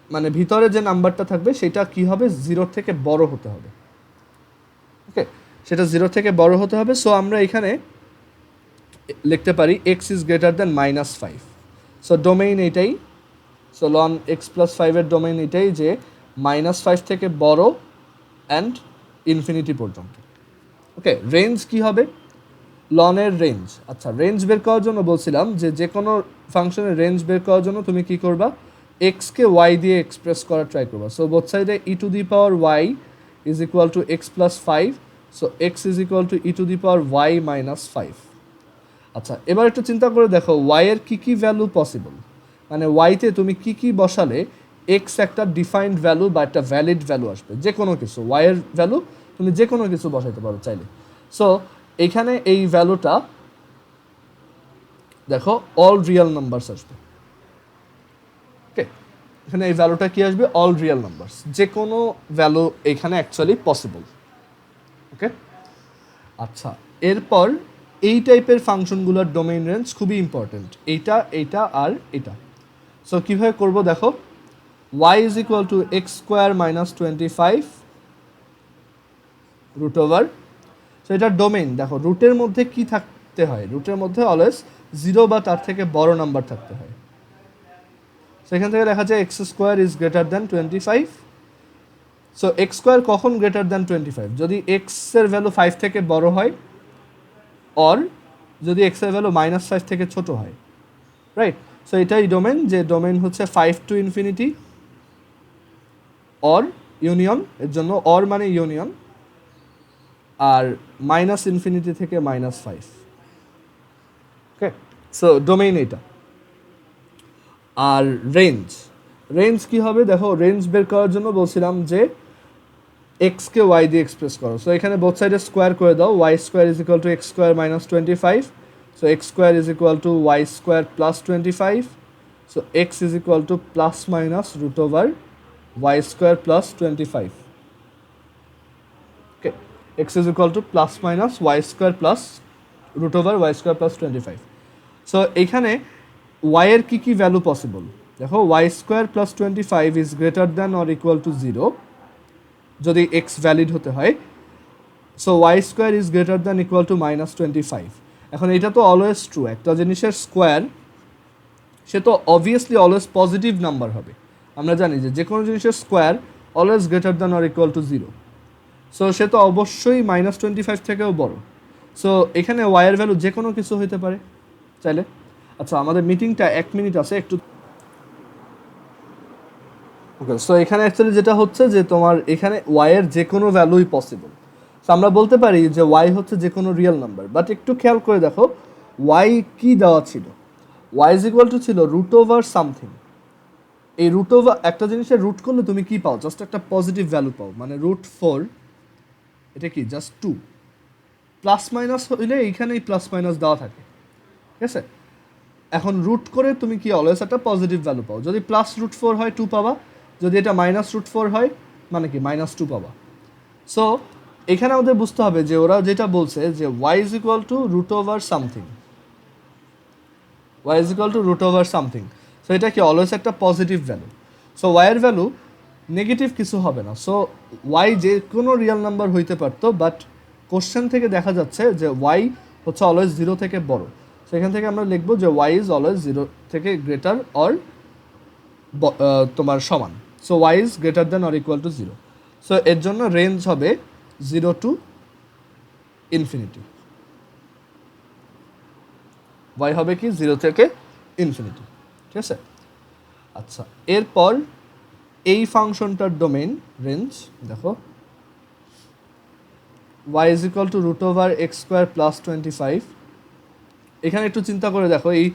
মানে ভিতরে যে নাম্বারটা থাকবে সেটা কি হবে, 0 থেকে বড় হতে হবে। ওকে, সেটা 0 থেকে বড় হতে হবে। সো আমরা এখানে লিখতে পারি x = -5। সো ডোমেইন এটাই। সো লন x + 5 এর ডোমেইন এটাই যে -5 থেকে বড় অ্যান্ড ইনফিনিটি পর্যন্ত। ওকে, রেঞ্জ কি হবে, লনের রেঞ্জ। আচ্ছা, রেঞ্জ বের করার জন্য বলছিলাম যে কোনো ফাংশনের রেঞ্জ বের করার জন্য তুমি কি করবা, এক্সকে ওয়াই দিয়ে এক্সপ্রেস করার ট্রাই করবা। সো বোথ সাইডে e⁻y = x + 5। So x = e⁻y - 5। আচ্ছা, এবার একটু চিন্তা করে দেখো y এর কী ভ্যালু পসিবল, মানে ওয়াইতে তুমি কি বসালে এক্স একটা ডিফাইন্ড ভ্যালু বা একটা ভ্যালিড ভ্যালু আসবে, যে কোনো কিছু ওয়াই এর ভ্যালু তুমি যে কোনো কিছু বসাইতে পারো চাইলে। সো এখানে এই ভ্যালুটা দেখো অল রিয়েল নাম্বারস আসবে। ওকে, এখানে এই ভ্যালুটা কি আসবে, অল রিয়েল নাম্বারস, যে কোনো ভ্যালু এখানে অ্যাকচুয়ালি পসিবল। ওকে, আচ্ছা, এরপর এই টাইপের ফাংশনগুলোর ডোমেইন রেঞ্জ খুবই ইম্পর্টেন্ট, এইটা আর এটা। সো কীভাবে করবো দেখো, y = x² - 25 √। সো এটার ডোমেইন দেখো, রুটের মধ্যে কি থাকতে হয়, রুটের মধ্যে অলওয়েজ 0 বা তার থেকে বড় নাম্বার থাকতে হয়। সেখান থেকে দেখা যায় x² > 25। সো x² কখন >25, যদি x এর ভ্যালু 5 থেকে বড় হয়, অর যদি x এর ভ্যালু -5 থেকে ছোট হয়, রাইট। সো এটাই ডোমেইন, যে ডোমেইন হচ্ছে 5 to ইনফিনিটি, অর ইউনিয়ন, এর জন্য অর মানে ইউনিয়ন, আর -ইনফিনিটি থেকে -5। ওকে, সো ডোমেইন এটা। আর রেঞ্জ কি হবে দেখো, রেঞ্জ বের করার জন্য বলছিলাম যে এক্সকে ওয়াই দিয়ে এক্সপ্রেস করো। সো এখানে বোথ সাইডে স্কোয়ার করে দাও, y² = x² - 25। So x² = y² + 25। So x = ± √y² + 25। ওকে, x = ± y² + √y² + 25। সো এখানে y এর কি ভ্যালু পসিবল দেখো, y² + 25 is greater than or equal to 0 যদি x ভ্যালিড হতে হয়। So y² is greater than equal to -25। এখন এটা তো অলওয়েজ ট্রু, একটা জিনিসের স্কোয়ার সে তো অবভিয়াসলি অলওয়েজ পজিটিভ নাম্বার হবে। আমরা জানি যে কোনো জিনিসের square always greater than or equal to 0। So সে তো অবশ্যই -25 থেকেও বড়। সো এখানে ওয়াইয়ের ভ্যালু যে কোনো কিছু হইতে পারে চাইলে। আচ্ছা, আমাদের মিটিংটা 1 মিনিট আছে, একটু ওকে। সো এখানে অ্যাকচুয়ালি যেটা হচ্ছে যে তোমার এখানে ওয়াইয়ের যে কোনো ভ্যালুই পসিবল। সো আমরা বলতে পারি যে ওয়াই হচ্ছে যে কোনো রিয়েল নাম্বার, বাট একটু খেয়াল করে দেখো ওয়াই কি দেওয়া ছিল। ওয়াই ইজ ইকুয়াল টু ছিল রুট ওভার সামথিং। এই রুট ওভার একটা জিনিসের রুট করলে তুমি কি পাও? জাস্ট একটা পজিটিভ ভ্যালু পাও, মানে √4 এটা কি জাস্ট 2 প্লাস মাইনাস হইলে এইখানেই প্লাস মাইনাস দেওয়া থাকে, ঠিক আছে? এখন রুট করে তুমি কি অলওয়েজ একটা পজিটিভ ভ্যালু পাও। যদি +√4 হয় 2 পাবা, যদি এটা -√4 হয় মানে কি -2 পাবা। সো এখানে আমাদের বুঝতে হবে যে ওরা যেটা বলছে যে y is equal to root over something, y is equal to root over something. So এটা কি অলওয়েজ একটা পজিটিভ ভ্যালু। সো ওয়াইয়ের ভ্যালু নেগেটিভ কিছু হবে না। সো ওয়াই যে কোনো রিয়েল নাম্বার হইতে পারতো, বাট কোশ্চেন থেকে দেখা যাচ্ছে যে ওয়াই হচ্ছে অলওয়েজ 0 থেকে বড়। সেখান থেকে আমরা লিখবো যে ওয়াই ইজ অলওয়েজ 0 থেকে গ্রেটার অর তোমার সমান। So y is greater than or equal to 0। So এর জন্য রেঞ্জ হবে 0 টু ইনফিনিটি। ওয়াই হবে কি 0 থেকে ইনফিনিটি, ঠিক আছে? আচ্ছা, এরপর এই ফাংশনটার ডোমেইন রেঞ্জ দেখো, y is equal two √x² plus 25। এখানে একটু চিন্তা করে দেখো এই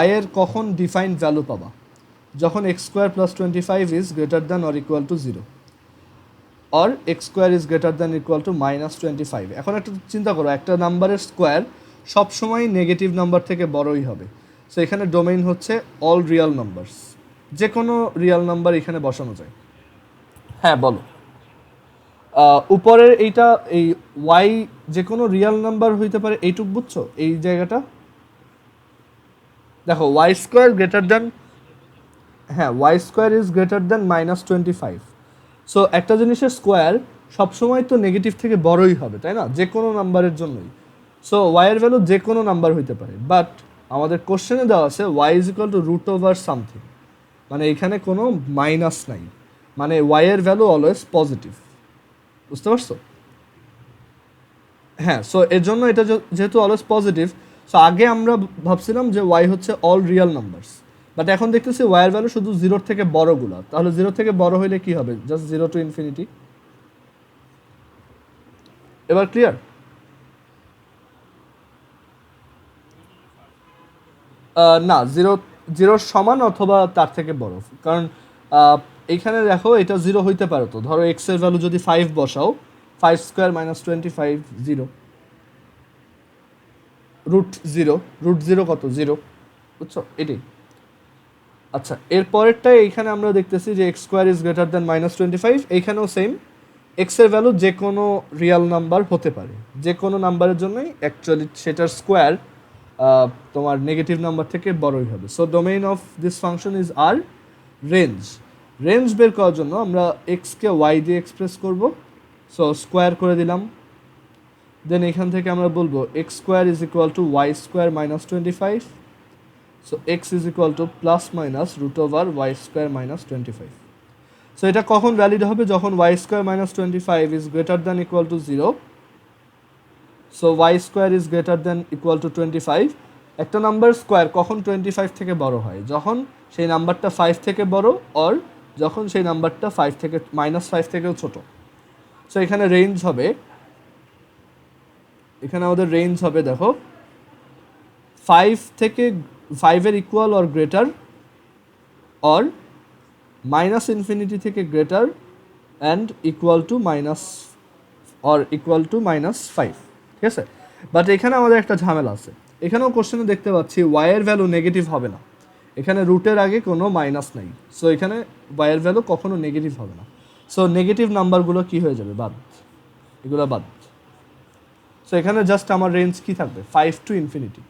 y এর কখন ডিফাইন্ড ভ্যালু পাবা? যখন x² plus 25 is greater than or equal to 0 or x² is greater than equal two -25। এখন একটু চিন্তা করো, একটা নাম্বারের স্কোয়ার সবসময় নেগেটিভ নাম্বার থেকে বড়ই হবে। সো এখানে ডোমেইন হচ্ছে অল রিয়াল নাম্বারস, যে কোনো রিয়াল নাম্বার এখানে বসানো যায়। হ্যাঁ বলো। উপরের এইটা এই ওয়াই যে কোনো রিয়াল নাম্বার হইতে পারে, এইটুক বুঝছো? এই জায়গাটা দেখো y² গ্রেটার দ্যান, হ্যাঁ y² is greater than -25। So একটা জিনিসের স্কোয়ার সবসময় তো নেগেটিভ থেকে বড়ই হবে, তাই না? যে কোনো নাম্বারের জন্যই। সো ওয়াইয়ের ভ্যালু যে কোনো নাম্বার হইতে পারে, বাট আমাদের কোশ্চেনে দেওয়া আছে y is equal to root over something, মানে এখানে কোনো মাইনাস নাই, মানে ওয়াইয়ের ভ্যালু অলওয়েজ পজিটিভ। বুঝতে পারছো? হ্যাঁ। সো এর জন্য এটা যেহেতু অলওয়েজ পজিটিভ, সো আগে আমরা ভাবছিলাম যে ওয়াই হচ্ছে অল রিয়াল নাম্বারস, বাট এখন দেখতেছি ওয়াইয়ের ভ্যালু শুধু 0 থেকে বড়গুলো। তাহলে 0 থেকে বড় হইলে কি হবে? Just 0 to infinity. এবার ক্লিয়ার? না, 0 সমান অথবা তার থেকে বড়, কারণ এইখানে দেখো এটা 0 হইতে পারে। তো ধরো এক্স এর ভ্যালু যদি 5 বসাও, 5² -25 0 √0, √0 কত? 0, বুঝছো? এটাই। আচ্ছা, এর পরেরটাই এইখানে আমরা দেখতেছি যে x² ইজ গ্রেটার দ্যান -25। এইখানেও সেম, এক্স এর ভ্যালু যে কোনো রিয়াল নাম্বার হতে পারে, যে কোনো নাম্বারের জন্যই অ্যাকচুয়ালি সেটার স্কোয়ার তোমার নেগেটিভ নাম্বার থেকে বড়ই হবে। So domain of this function is R range. Range বের করার জন্য আমরা এক্সকে ওয়াই দিয়ে এক্সপ্রেস করব। সো স্কোয়ার করে দিলাম, দেন এখান থেকে আমরা বলবো x² is equal two y² -25। So x is equal two plus minus √y² -25। So এটা কখন ভ্যালিড হবে? যখন y² -25 is greater than equal to 0। So y² is greater than equal two 25। একটা নাম্বার স্কোয়ার কখন 25 থেকে বড় হয়? যখন সেই নাম্বারটা 5 থেকে বড়, অর যখন সেই নাম্বারটা 5 থেকে -5 থেকেও ছোট। সো এখানে রেঞ্জ হবে, এখানে আমাদের রেঞ্জ হবে দেখো 5 থেকে 5 এর equal or greater, or -infinity থেকে গ্রেটার অ্যান্ড ইকুয়াল টু -5, ঠিক আছে? বাট এখানে আমাদের একটা ঝামেলা আছে। এখানেও কোশ্চেনে দেখতে পাচ্ছি ওয়াইয়ের ভ্যালু নেগেটিভ হবে না, এখানে রুটের আগে কোনো মাইনাস নাই। সো এখানে ওয়াইয়ের ভ্যালু কখনো নেগেটিভ হবে না। সো নেগেটিভ নাম্বারগুলো কি হয়ে যাবে? বাদ, এগুলো বাদ। সো এখানে জাস্ট আমার রেঞ্জ কি থাকবে? 5 টু ইনফিনিটি।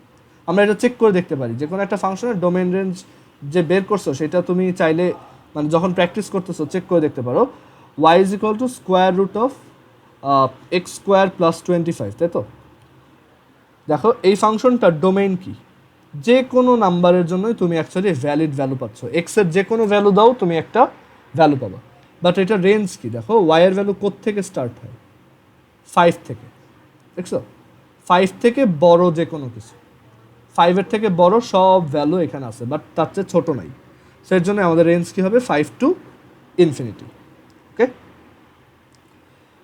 আমরা এটা চেক করে দেখতে পারি, যে কোনো একটা ফাংশনের ডোমেন রেঞ্জ যে বের করছো সেটা তুমি চাইলে মানে যখন প্র্যাকটিস করতেছো চেক করে দেখতে পারো। y is equal to square root of x² plus 25, তাই তো? দেখো এই ফাংশনটার ডোমেইন কি? যে কোনো নাম্বারের জন্যই তুমি অ্যাকচুয়ালি ভ্যালিড ভ্যালু পাচ্ছ, এক্সের যে কোনো ভ্যালু দাও তুমি একটা ভ্যালু পাবা। বাট এটা রেঞ্জ কি দেখো, ওয়াইয়ের ভ্যালু কোত্থেকে স্টার্ট হয়, 5 থেকে, দেখছো 5 থেকে বড় যে কোনো কিছু, 5-এর থেকে বড় সব ভ্যালু এখানে আছে, বাট তার চেয়ে ছোটো নাই। সেই জন্য আমাদের রেঞ্জ কী হবে, 5 টু ইনফিনিটি। ওকে,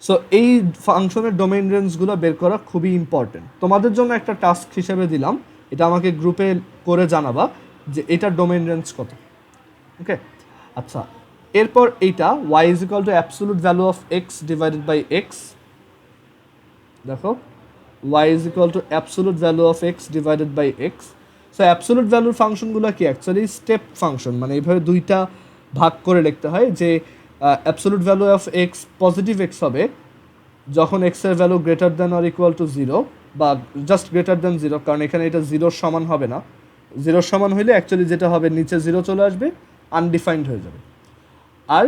সো এই ফাংশনের ডোমেইন রেঞ্জগুলো বের করা খুবই ইম্পর্টেন্ট। তোমাদের জন্য একটা টাস্ক হিসেবে দিলাম, এটা আমাকে গ্রুপে করে জানাবা যে এটার ডোমেইন রেঞ্জ কত। ওকে, আচ্ছা, এরপর এইটা y is equal to absolute value of x divided by x. দেখো y is equal to absolute value of x divided by x. So absolute ভ্যালুর ফাংশনগুলো কি অ্যাকচুয়ালি স্টেপ ফাংশন, মানে এইভাবে দুইটা ভাগ করে লিখতে হয় যে absolute value of x positive x হবে যখন এক্সের value greater than or equal to 0 বা জাস্ট গ্রেটার দ্যান 0, কারণ এখানে এটা 0-র সমান হবে না। 0-র সমান হইলে অ্যাকচুয়ালি যেটা হবে নিচে 0 চলে আসবে, আনডিফাইন্ড হয়ে যাবে। আর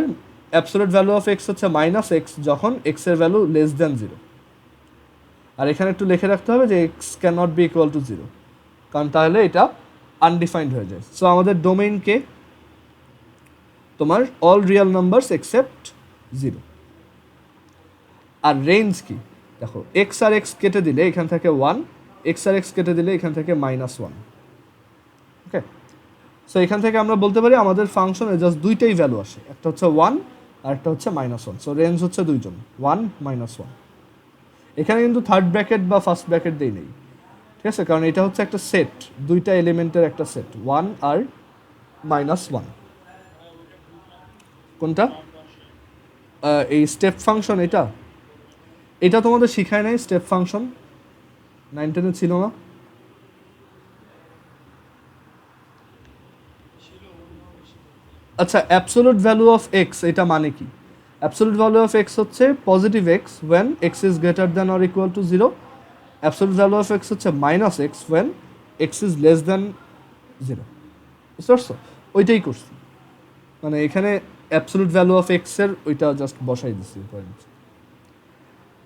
অ্যাবসোলুট ভ্যালু অফ এক্স হচ্ছে মাইনাস এক্স যখন এক্সের ভ্যালু লেস দ্যান 0। আর এখানে একটু লিখে রাখতে হবে যে x can not be equal to 0, কারণ তাহলে এটা আনডিফাইন্ড হয়ে যায়। সো আমাদের ডোমেইনকে তোমার অল রিয়েল নাম্বারস এক্সেপ্ট 0। আর রেঞ্জ কি দেখো, এক্স আর এক্স কেটে দিলে এখান থেকে 1, এক্স আর এক্স কেটে দিলে এখান থেকে -1। ওকে, সো এখান থেকে আমরা বলতে পারি আমাদের ফাংশনে জাস্ট দুইটাই ভ্যালু আসে, একটা হচ্ছে 1 আর একটা হচ্ছে -1। সো রেঞ্জ হচ্ছে দুইজন, 1 -1। এখানে কিন্তু থার্ড ব্র্যাকেট বা ফার্স্ট ব্র্যাকেট দেই নেই, ঠিক আছে, কারণ এটা হচ্ছে একটা সেট, দুইটা এলিমেন্টের একটা সেট, 1 আর -1। কোনটা? এই স্টেপ ফাংশন, এটা তোমাদের শিখায় নাই স্টেপ ফাংশন, 9-10-এ ছিল না? আচ্ছা, অ্যাবসোলুট ভ্যালু অফ এক্স এটা মানে কি? অ্যাবসোলুট ভ্যালু অফ এক্স হচ্ছে positive x when x is greater than or equal to 0। Absolute value of x হচ্ছে minus x when x is less than 0। বুঝতে পারছো? ওইটাই করছি, মানে এখানে অ্যাবসোলুট ভ্যালু অফ এক্সের ওইটা জাস্ট বসাই দিচ্ছি পয়েন্ট।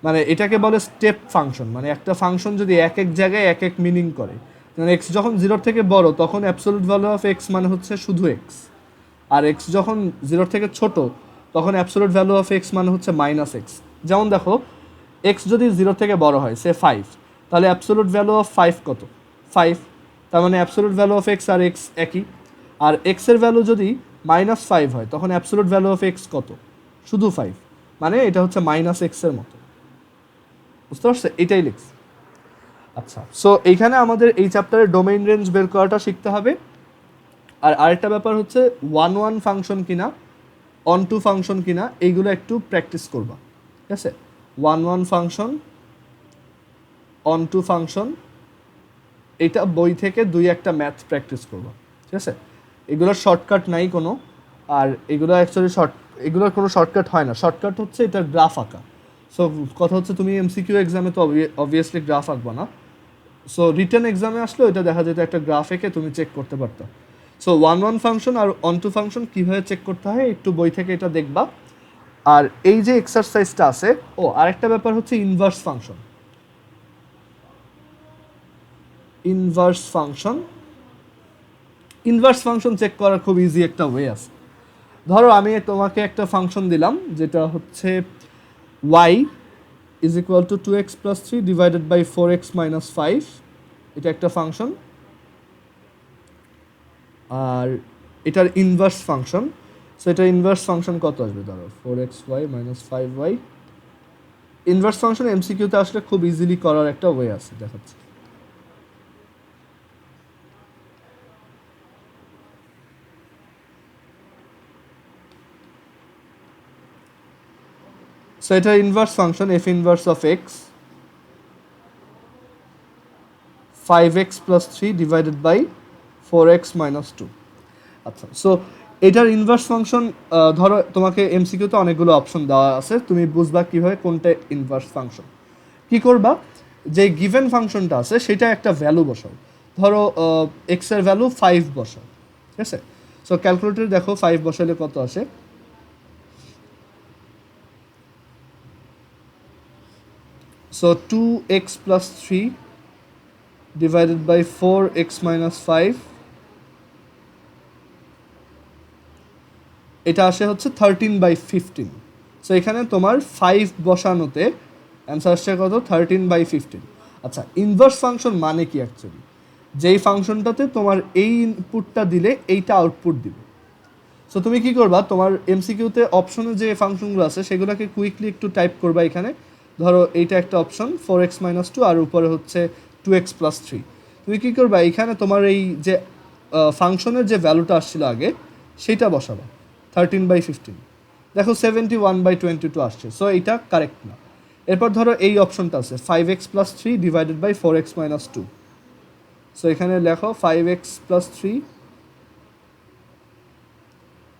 মানে এটাকে বলে স্টেপ ফাংশন, মানে একটা ফাংশন যদি এক এক জায়গায় এক এক মিনিং করে, মানে এক্স যখন 0-র থেকে বড় তখন অ্যাবসোলুট ভ্যালু অফ এক্স মানে হচ্ছে শুধু এক্স, আর এক্স যখন 0-র থেকে ছোট তখন অ্যাবসোলুট ভ্যালু অফ এক্স মানে হচ্ছে মাইনাস এক্স। যেমন দেখো, এক্স যদি 0 থেকে বড় হয় সে 5, তাহলে অ্যাবসোলুট ভ্যালু অফ 5 কত? 5। তার মানে অ্যাবসোলুট ভ্যালু অফ এক্স আর এক্স একই। আর এক্সের ভ্যালু যদি -5 হয় তখন অ্যাবসোলুট ভ্যালু অফ এক্স কত? শুধু 5, মানে এটা হচ্ছে মাইনাস এক্সের মতো। বুঝতে পারছো? এটাই লিখছি। আচ্ছা, সো এইখানে আমাদের এই চ্যাপ্টারের ডোমেইন রেঞ্জ বের করাটা শিখতে হবে। আর আরেকটা ব্যাপার হচ্ছে 1-1 ফাংশন কিনা, অন-টু ফাংশন কিনা, এইগুলো একটু প্র্যাকটিস করবা, ঠিক আছে? 1-1 ফাংশন, অন-টু ফাংশন, এটা বই থেকে 2-1টা ম্যাথ প্র্যাকটিস করবা, ঠিক আছে? এগুলোর শর্টকাট নাই কোনো, আর এগুলো অ্যাকচুয়ালি এগুলোর কোনো শর্টকাট হয় না। শর্টকাট হচ্ছে এটার গ্রাফ আঁকা। সো কথা হচ্ছে তুমি এমসিকিউ এক্সামে তো অবভিয়াসলি গ্রাফ আঁকবা না, সো রিটেন এক্সামে আসলে ওইটা দেখা যেত একটা গ্রাফ এঁকে তুমি চেক করতে পারতো। সো 1-1 ফাংশন আর অন-টু ফাংশন কীভাবে চেক করতে হয় একটু বই থেকে এটা দেখবা। আর এই যে এক্সারসাইজটা আছে, আরেকটা ব্যাপার হচ্ছে inverse function. Inverse function check করার খুব ইজি একটা ওয়ে আছে। ধরো আমি তোমাকে একটা ফাংশন দিলাম যেটা হচ্ছে y is equal to 2x plus 3 divided by 4x minus 5, এটা একটা ফাংশন। আর এটার ইনভার্স ফাংশন, সো এটার ইনভার্স ফাংশন কত আসবে? ধরো 4xy minus 5y। Inverse function এমসিকিউতে আসলে খুব ইজিলি করার একটা ওয়ে আছে, দেখাচ্ছি। সো এটা inverse function f inverse of x 5x plus 3 divided by 4x minus 2। আচ্ছা, সো এটার ইনভার্স ফাংশন, ধরো তোমাকে এমসিকিউতে অনেকগুলো অপশন দেওয়া আছে, তুমি বুঝবা কীভাবে কোনটা ইনভার্স ফাংশন। কী করবা, যে গিভেন ফাংশনটা আছে সেটা একটা ভ্যালু বসাও। ধরো এক্সের ভ্যালু 5 বসাও, ঠিক আছে? সো ক্যালকুলেটর দেখো 5 বসালে কত আসে। So 2x plus 3 divided by 4x minus 5, এটা আসে হচ্ছে 13/15। সো এখানে তোমার 5 বসানোতে অ্যান্সার আসছে কত? 13/15। আচ্ছা, ইনভার্স ফাংশন মানে কি অ্যাকচুয়ালি? যেই ফাংশনটাতে তোমার এই ইনপুটটা দিলে এইটা আউটপুট দিবে। সো তুমি কি করবা, তোমার এমসিকিউতে অপশনে যে ফাংশনগুলো আছে সেগুলোকে কুইকলি একটু টাইপ করবা এখানে। ধরো এইটা একটা অপশন 4x মাইনাস 2, আর উপরে হচ্ছে 2x প্লাস 3। তুমি কী করবা, এইখানে তোমার এই যে ফাংশনের যে ভ্যালুটা আসছিল আগে সেইটা বসাবা 13/15। দেখো 71/22 আসছে, সো এইটা কারেক্ট না। এরপর ধরো এই অপশনটা আছে 5x plus 3 divided by 4x minus 2। So এখানে লেখো 5x plus 3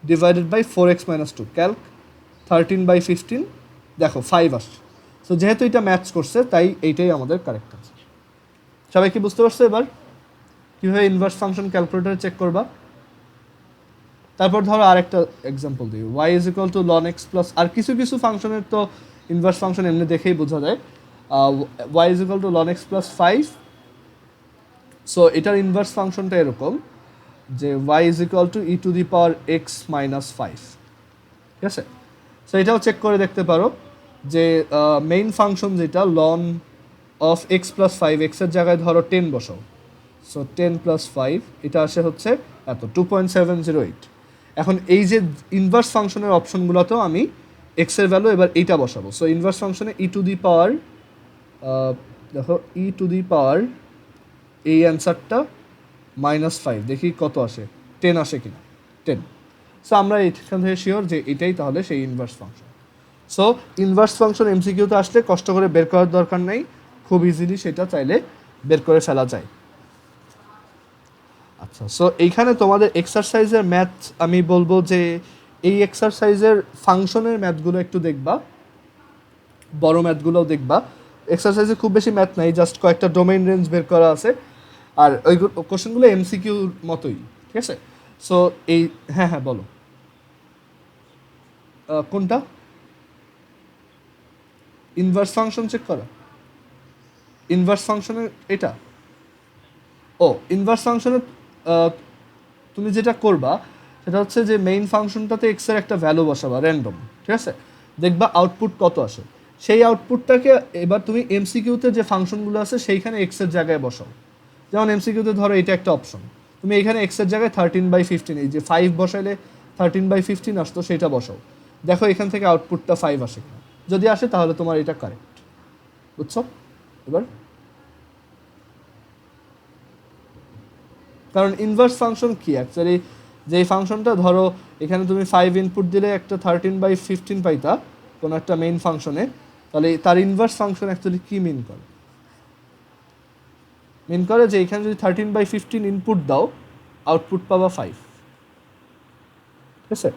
divided by 4x minus 2, calc 13/15, দেখো 5 আসছে। সো যেহেতু এটা ম্যাচ করছে তাই এইটাই আমাদের কারেক্ট আনসার। সবাই কি বুঝতে পারছো এবার কীভাবে ইনভার্স ফাংশন ক্যালকুলেটরে চেক করবা? তারপর ধরো আরেকটা এক্সাম্পল দিই, y is equal to ln x plus, আর কিছু কিছু ফাংশনের তো ইনভার্স ফাংশন এমনি দেখেই বোঝা যায়। y is equal to ln x plus 5। So এটার ইনভার্স ফাংশনটা এরকম যে y is equal two E two the power x minus 5, ঠিক আছে? সো এটাও চেক করে দেখতে পারো যে মেইন ফাংশন যেটা ln অফ x প্লাস 5, এক্সের জায়গায় ধরো 10 বসাও। সো 10 প্লাস 5 এটা আসে হচ্ছে এত 2.708। এখন এই যে ইনভার্স ফাংশনের অপশনগুলোতেও আমি এক্সের ভ্যালু এবার এইটা বসাবো। সো ইনভার্স ফাংশনে ই টু দি পাওয়ার, দেখো ই টু দি পাওয়ার এই অ্যান্সারটা -5, দেখি কত আসে, 10 আসে কিনা, 10। সো আমরা এখান থেকে শিওর যে এটাই তাহলে সেই inverse function. So inverse function এমসিকিউতে আসলে কষ্ট করে বের করার দরকার নেই, খুব ইজিলি সেটা চাইলে বের করে ফেলা যায়। আচ্ছা, সো এইখানে তোমাদের এক্সারসাইজের ম্যাথ আমি বলবো যে এই এক্সারসাইজের ফাংশনের ম্যাথগুলো একটু দেখবা, বড় ম্যাথগুলোও দেখবা। এক্সারসাইজে খুব বেশি ম্যাথ নাই, জাস্ট কয়েকটা ডোমেইন রেঞ্জ বের করা আছে, আর ওই কোশ্চেনগুলো এমসিকিউর মতোই, ঠিক আছে? সো এই হ্যাঁ হ্যাঁ বলো কোনটা? ইনভার্স ফাংশন চেক করা, ইনভার্স ফাংশনের এটা। ও ইনভার্স ফাংশনে তুমি যেটা করবা সেটা হচ্ছে যে মেইন ফাংশনটাতে এক্সের একটা ভ্যালু বসাবা র্যান্ডম, ঠিক আছে? দেখবা আউটপুট কত আসে, সেই আউটপুটটাকে এবার তুমি এমসিকিউতে যে ফাংশনগুলো আছে সেইখানে এক্সের জায়গায় বসাও। যেমন এমসিকিউতে ধরো এটা একটা অপশন, তুমি এখানে এক্সের জায়গায় 13/15, এই যে 5 বসাইলে 13/15 আসতো সেটা বসাও। দেখো এখান থেকে আউটপুটটা 5 আসে কিনা, যদি আসে তাহলে তোমার এটা কারেক্ট। বুঝছো এবার? কারণ ইনভার্স ফাংশন কি অ্যাকচুয়ালি, যেই ফাংশনটা ধরো এখানে তুমি 5 ইনপুট দিলে একটা 13/15 পাইতা কোনো একটা মেইন ফাংশনে, তাহলে তার ইনভার্স ফাংশন অ্যাকচুয়ালি কী মিন করে? মিন করে যে এখানে যদি 13/15 ইনপুট দাও আউটপুট পাবা 5, ঠিক আছে?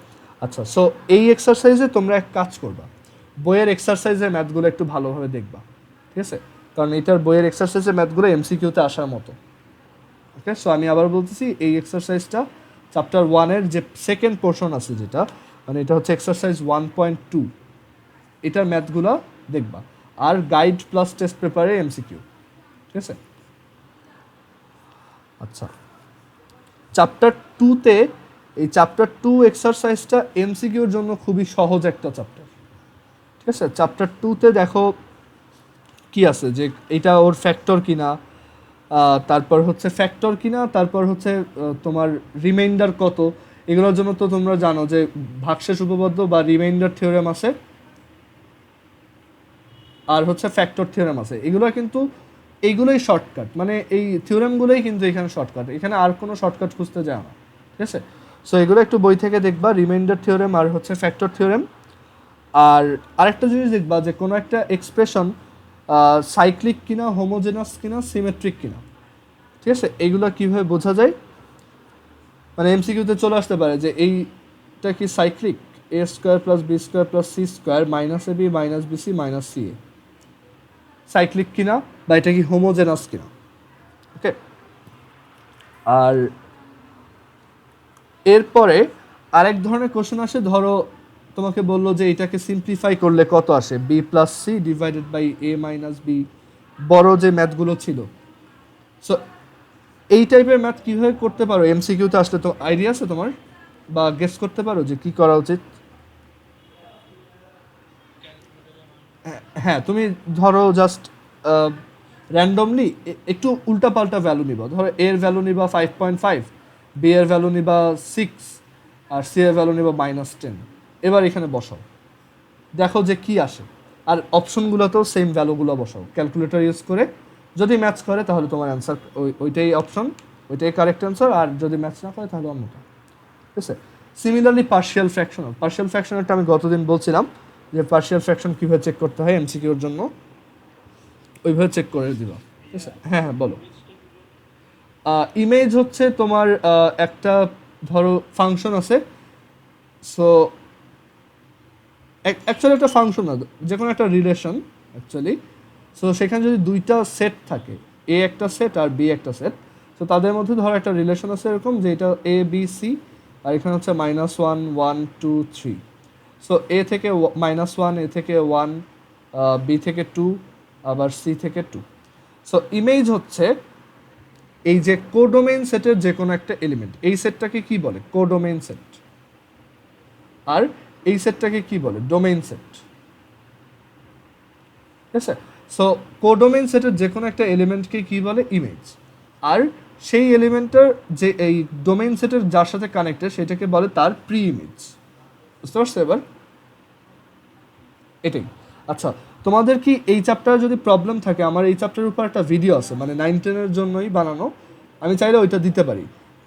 আচ্ছা, সো এই এক্সারসাইজে তোমরা এক কাজ করবা, বইয়ের এক্সারসাইজের ম্যাথগুলো একটু ভালোভাবে দেখবা, ঠিক আছে? কারণ এটার বইয়ের এক্সারসাইজের ম্যাথগুলো এমসিকিউতে আসার মতো। ওকে, সো আমি আবার বলতেছি এই এক্সারসাইজটা চ্যাপ্টার 1-এর যে সেকেন্ড পোর্শন আছে যেটা, মানে এটা হচ্ছে এক্সারসাইজ 1.2, এটার ম্যাথগুলো দেখবা, আর গাইড প্লাস টেস্ট পেপারে এমসিকিউ, ঠিক আছে? আচ্ছা, চ্যাপ্টার 2-তে এই চ্যাপ্টার 2 এক্সারসাইজটা এমসিকিউর জন্য খুবই সহজ একটা চ্যাপ্টার, ঠিক আছে? চ্যাপ্টার 2-তে দেখো কি আছে, যে এটা ওর ফ্যাক্টর কিনা, তারপর হচ্ছে ফ্যাক্টর কিনা, তারপর হচ্ছে তোমার রিমাইন্ডার কত, এগুলোর জন্য তো তোমরা জানো যে ভাগশেষ উপপাদ্য বা রিমাইন্ডার থিওরেম আছে, আর হচ্ছে ফ্যাক্টর থিওরেম আছে। এগুলো কিন্তু এইগুলোই শর্টকাট, মানে এই থিওরেমগুলোই কিন্তু এখানে শর্টকাট, এখানে আর কোনো শর্টকাট খুঁজতে যায় না, ঠিক আছে? সো এগুলো একটু বই থেকে দেখবা, রিমাইন্ডার থিওরেম আর হচ্ছে ফ্যাক্টর থিওরেম। আর আরেকটা জিনিস দেখবা যে কোনো একটা এক্সপ্রেশন সাইক্লিক কিনা, হোমোজেনাস কিনা, সিমেট্রিক কিনা, ঠিক আছে? এইগুলো কীভাবে বোঝা যায়, মানে এমসিকিউতে চলে আসতে পারে যে এইটা কি cyclic, A square plus B square plus C square minus A B minus B C minus C A, cyclic কিনা বা এটা কি হোমোজেনাস কিনা, ওকে? আর এরপরে আরেক ধরনের কোশ্চেন আসে, ধরো তোমাকে বললো যে এটাকে সিম্পলিফাই করলে কত আসে, b plus c divided by a minus b, বড় যে ম্যাথগুলো ছিল সো এই টাইপের ম্যাথ কীভাবে করতে পারো এমসিকিউতে আসলে, তো আইডিয়া আছে তোমার, বা গেস করতে পারো যে কি করা উচিত? হ্যাঁ, তুমি ধরো জাস্ট র্যান্ডমলি একটু উল্টাপাল্টা ভ্যালু নিবা, ধরো এর ভ্যালু নিবা 5.5, বি এর ভ্যালু নিবা 6, আর সি এর ভ্যালু নিবা -10। এবার এখানে বসাও, দেখো যে কি আসে। আর অপশনগুলোতেও সেম ভ্যালুগুলো বসাও ক্যালকুলেটর ইউজ করে। যদি ম্যাচ করে তাহলে তোমার অ্যান্সার ওইটাই অপশন, ওইটাই কারেক্ট অ্যান্সার। আর যদি ম্যাচ না করে তাহলে অন্যটা। ঠিক আছে? সিমিলারলি পার্শিয়াল ফ্র্যাকশনালটা আমি গতদিন বলছিলাম যে পার্শিয়াল ফ্র্যাকশন কীভাবে চেক করতে হয় এমসিকিউর জন্য, ওইভাবে চেক করে দিবা। ঠিক আছে? হ্যাঁ হ্যাঁ, বলো। ইমেজ হচ্ছে তোমার একটা ধরো ফাংশন আছে। সো অ্যাকচুয়ালি একটা ফাংশন না, যে কোনো একটা রিলেশন অ্যাকচুয়ালি। সো সেখানে যদি দুইটা সেট থাকে, এ একটা সেট আর বি একটা সেট, তো তাদের মধ্যে ধরো একটা রিলেশন আছে এরকম যে এটা এ বি সি, আর এখানে হচ্ছে -1 1 2 3। সো এ থেকে -1, এ থেকে 1, বি থেকে 2, আবার সি থেকে 2। সো ইমেজ হচ্ছে এই যে কোডোমেইন সেটের যে কোনো একটা এলিমেন্ট। এই সেটটাকে কি বলে? Codomain set. আর এই সেটটাকে কি বলে? Domain set. ঠিক আছে? সো কোডোমেইন সেটের যে কোনো একটা এলিমেন্টকে কি বলে? ইমেজ। আর সেই এলিমেন্টের যে এই ডোমেইন সেটের যার সাথে কানেক্টেড সেটাকে বলে তার প্রি ইমেজ। বুঝতে পারছো এবার? এটাই। আচ্ছা, তোমাদের কি এই চ্যাপ্টারে যদি প্রবলেম থাকে, আমার এই চ্যাপ্টারের উপর একটা ভিডিও আছে, মানে 9-10-এর জন্যই বানানো, আমি চাইলে ওইটা দিতে পারি।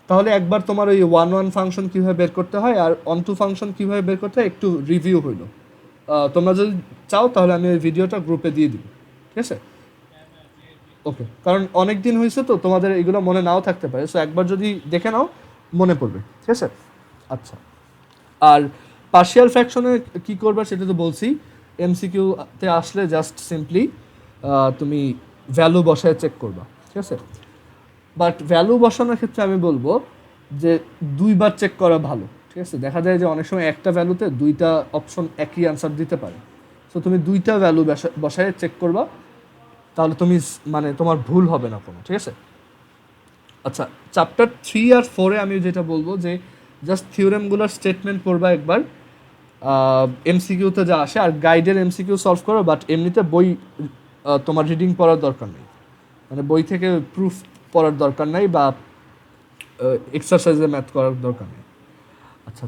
তাহলে একবার তোমার ওই 1-1 ফাংশন কীভাবে বের করতে হয় আর 1-2 ফাংশন কীভাবে বের করতে হয় একটু রিভিউ হইলো। তোমরা যদি চাও তাহলে আমি ওই ভিডিওটা গ্রুপে দিয়ে দিব। ঠিক আছে? ওকে, কারণ অনেক দিন হয়েছে তো তোমাদের এগুলো মনে নাও থাকতে পারে। সো একবার যদি দেখে নাও মনে পড়বে। ঠিক আছে? আচ্ছা, আর পার্শিয়াল ফ্র্যাকশনে কী করবে সেটা তো বলছি। এমসিকিউতে আসলে জাস্ট সিম্পলি তুমি ভ্যালু বসায় চেক করবা। ঠিক আছে? বাট ভ্যালু বসানোর ক্ষেত্রে আমি বলবো যে দুইবার চেক করা ভালো। ঠিক আছে? দেখা যায় যে অনেক সময় একটা ভ্যালুতে দুইটা অপশন একই আনসার দিতে পারে। সো তুমি দুইটা ভ্যালু বসায় চেক করবা, তাহলে তুমি মানে তোমার ভুল হবে না কোনো। ঠিক আছে? আচ্ছা, চ্যাপ্টার 3 আর 4-এ আমি যেটা বলবো যে জাস্ট থিওরেমগুলোর স্টেটমেন্ট পড়বা একবার, এমসিকিউতে যা আসে, আর গাইডের এমসিকিউ সলভ করো। বাট এমনিতে বই তোমার রিডিং পড়ার দরকার নেই, মানে বই থেকে প্রুফ পড়ার দরকার নেই বা এক্সারসাইজে ম্যাথ করার দরকার নেই। আচ্ছা,